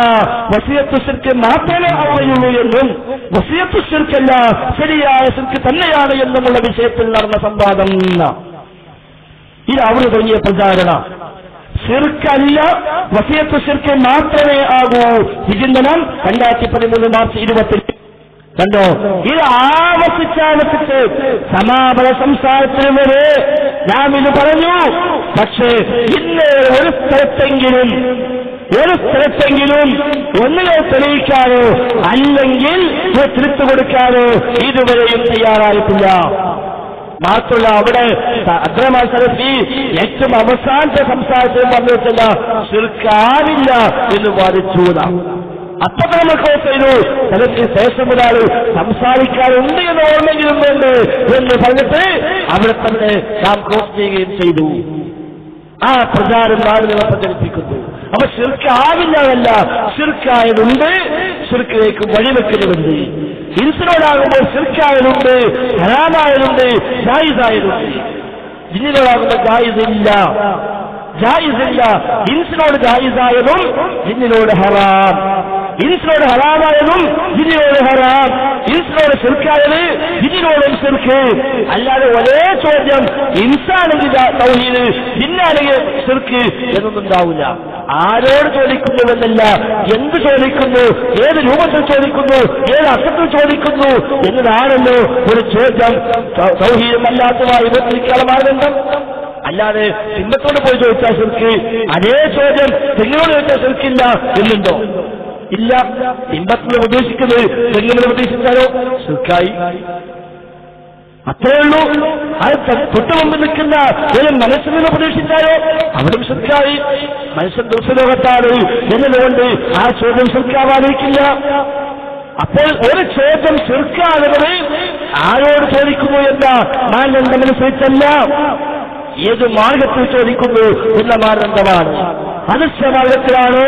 വസിയത്തു ശിർക്ക് മാത്രമേ ആവുകയുള്ളൂ എന്നും വസിയത്തു ശിർക്കല്ല ശരിയായ ശിർക്ക് തന്നെയാണ് എന്നുമുള്ള വിഷയത്തിൽ നടന്ന സംവാദം. ഇത് അവർ തുടങ്ങിയ പ്രചാരണ. ശിർക്കല്ല, വസിയത്തു ശിർക്ക് മാത്രമേ ആകൂ. വിചിന്തനം 2013 മാർച്ച് 20. കണ്ടോ? ഇത് ആവർത്തിച്ചാവർത്തിച്ച് സമാപന സംസാരത്തിന് വരെ നാം ഇത് പറഞ്ഞു. പക്ഷേ ഇന്ന് ഒരു സ്ഥലത്തെങ്കിലും ഒന്നിനെ തെളിയിക്കാനോ അല്ലെങ്കിൽ തിരുത്തു കൊടുക്കാനോ ഇതുവരെയും തയ്യാറായിട്ടില്ല. മാത്രമല്ല, അവിടെ അബ്ദുറഹ്മാൻ സലഫി ഏറ്റവും അവസാനത്തെ സംസാരത്തിൽ പറഞ്ഞിട്ടില്ല ശിർക്കാനില്ല എന്ന് വാദിച്ചു. അപ്പൊ നമ്മൾ ചെയ്തു സലഫി ശേഷം ഒരാൾ സംസാരിക്കാറുണ്ട് എന്ന് ഓർമ്മയെങ്കിലും വേണ്ട എന്ന് പറഞ്ഞിട്ട് അവിടെ തന്നെ നാം ക്രോസ് ചെയ്യുകയും ചെയ്തു. ആ പ്രചാരം നാടുകളെ പ്രചരിപ്പിക്കുന്നു. അപ്പൊ ശിർക്കാവില്ലതല്ല, ശിർക്കായതുണ്ട്, ശിർക്കിലേക്ക് വഴിവെക്കലുണ്ട്. ഇൻസിനോടാകുമ്പോൾ ശിർക്കായതുണ്ട്, ഹറാമായതുണ്ട്, ജായിസായതുണ്ട്. ജിന്നിനോടാകുമ്പോൾ ജായിസില്ല. ഇൻസിനോട് ജായിസായതും ജിന്നിനോട് ഹറാം, ഇൻസിനോട് ഹറാമായതും ജിന്നിനോട് ഹറാം, ഇൻസിനോട് ശിർക്കായത് ജിന്നിനോടും ശിർക്ക്. അല്ലാതെ ഒരേ ചോദ്യം ഇൻസാണെങ്കിൽ തൗഹീദ്, ജിന്നാണെങ്കിൽ ശിർക്ക് എന്നൊന്നും ഉണ്ടാവില്ല. ആരോട് ചോദിക്കുന്നുവെന്നല്ല, എന്ത് ചോദിക്കുന്നു, ഏത് രൂപത്തിൽ ചോദിക്കുന്നു, ഏത് അർത്ഥത്തിൽ ചോദിക്കുന്നു എന്നതാണല്ലോ ഒരു ചോദ്യം. തൗഹീദും അല്ലാത്തതുമായി വിമർശിക്കാനുള്ള മാർഗം. അല്ലാതെ സിംഹത്തോട് പോയി ചോദിച്ചാൽ ശിർക്ക്, അതേ ചോദ്യം തെങ്ങിനോട് ചോദിച്ചാൽ ശിർക്കില്ല എന്നുണ്ടോ? ഇല്ല. സിംഹത്തിൽ ഉപദേശിക്കുന്നത് തെങ്ങിനെ ഉപദേശിച്ചാലോ ശിർക്കായി. അത്രേ ഉള്ളൂ. അത് തൊട്ട് മുമ്പ് നിൽക്കുന്ന ഒരു മനുഷ്യനെ ഉപദേശിച്ചാലോ അവിടെ ശിർക്കായി. മനുഷ്യൻ ദുർലോകത്താണ് എന്നതുകൊണ്ട് ആ ചോദ്യം ശിർക്കാവാതിരിക്കില്ല. അപ്പോൾ ഒരു ചോദ്യം ശിർക്കാകുന്നത് ആരോട് ചോദിക്കുന്നു എന്ന മാനദണ്ഡമനുസരിച്ചല്ല, ഏത് മാർഗത്തിൽ ചോദിക്കുന്നു എന്ന മാനദണ്ഡമാണ്. അദൃശ്യമാർഗത്തിലാണോ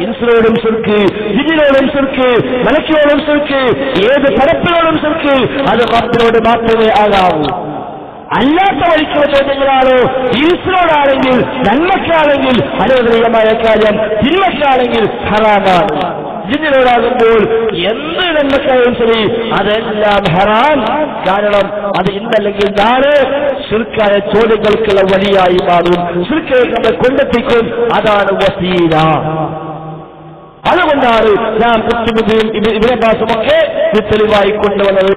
ഇൻസിനോടും ശിർക്ക്, ജിന്നിനോടും ശിർക്ക്, മലക്കിനോടും ശിർക്ക്, ഏത് പരപ്പിനോടും ശിർക്ക്, അത് റബ്ബിനോട് മാത്രമേ ആകാവൂ. അല്ലാത്ത വഴിക്കുള്ള ചോദ്യങ്ങളാണോ ഇൻസിനോടാണെങ്കിൽ നന്മയ്ക്കാണെങ്കിൽ അനുവദനീയമായ കാര്യം, തിന്മയ്ക്കാണെങ്കിൽ ഹറാമാണ്. ജിന്നിനോടാകുമ്പോൾ എന്ത് നന്മക്കായും ശരി അതെല്ലാം ഹറാം. കാരണം അത് ഇന്നല്ലെങ്കിൽ നാളെ ശിർക്കായ ചോദ്യങ്ങൾക്കുള്ള വഴിയായി മാറും. ശിർക്കിലേക്ക് നമ്മൾ കൊണ്ടെത്തിക്കും. അതാണ് വസീല. അതുകൊണ്ടാണ് നാം കുത്തുബുദ്ധിയും ഇബ്നു അബ്ബാസുമൊക്കെ തെളിവായി കൊണ്ടുവന്നത്.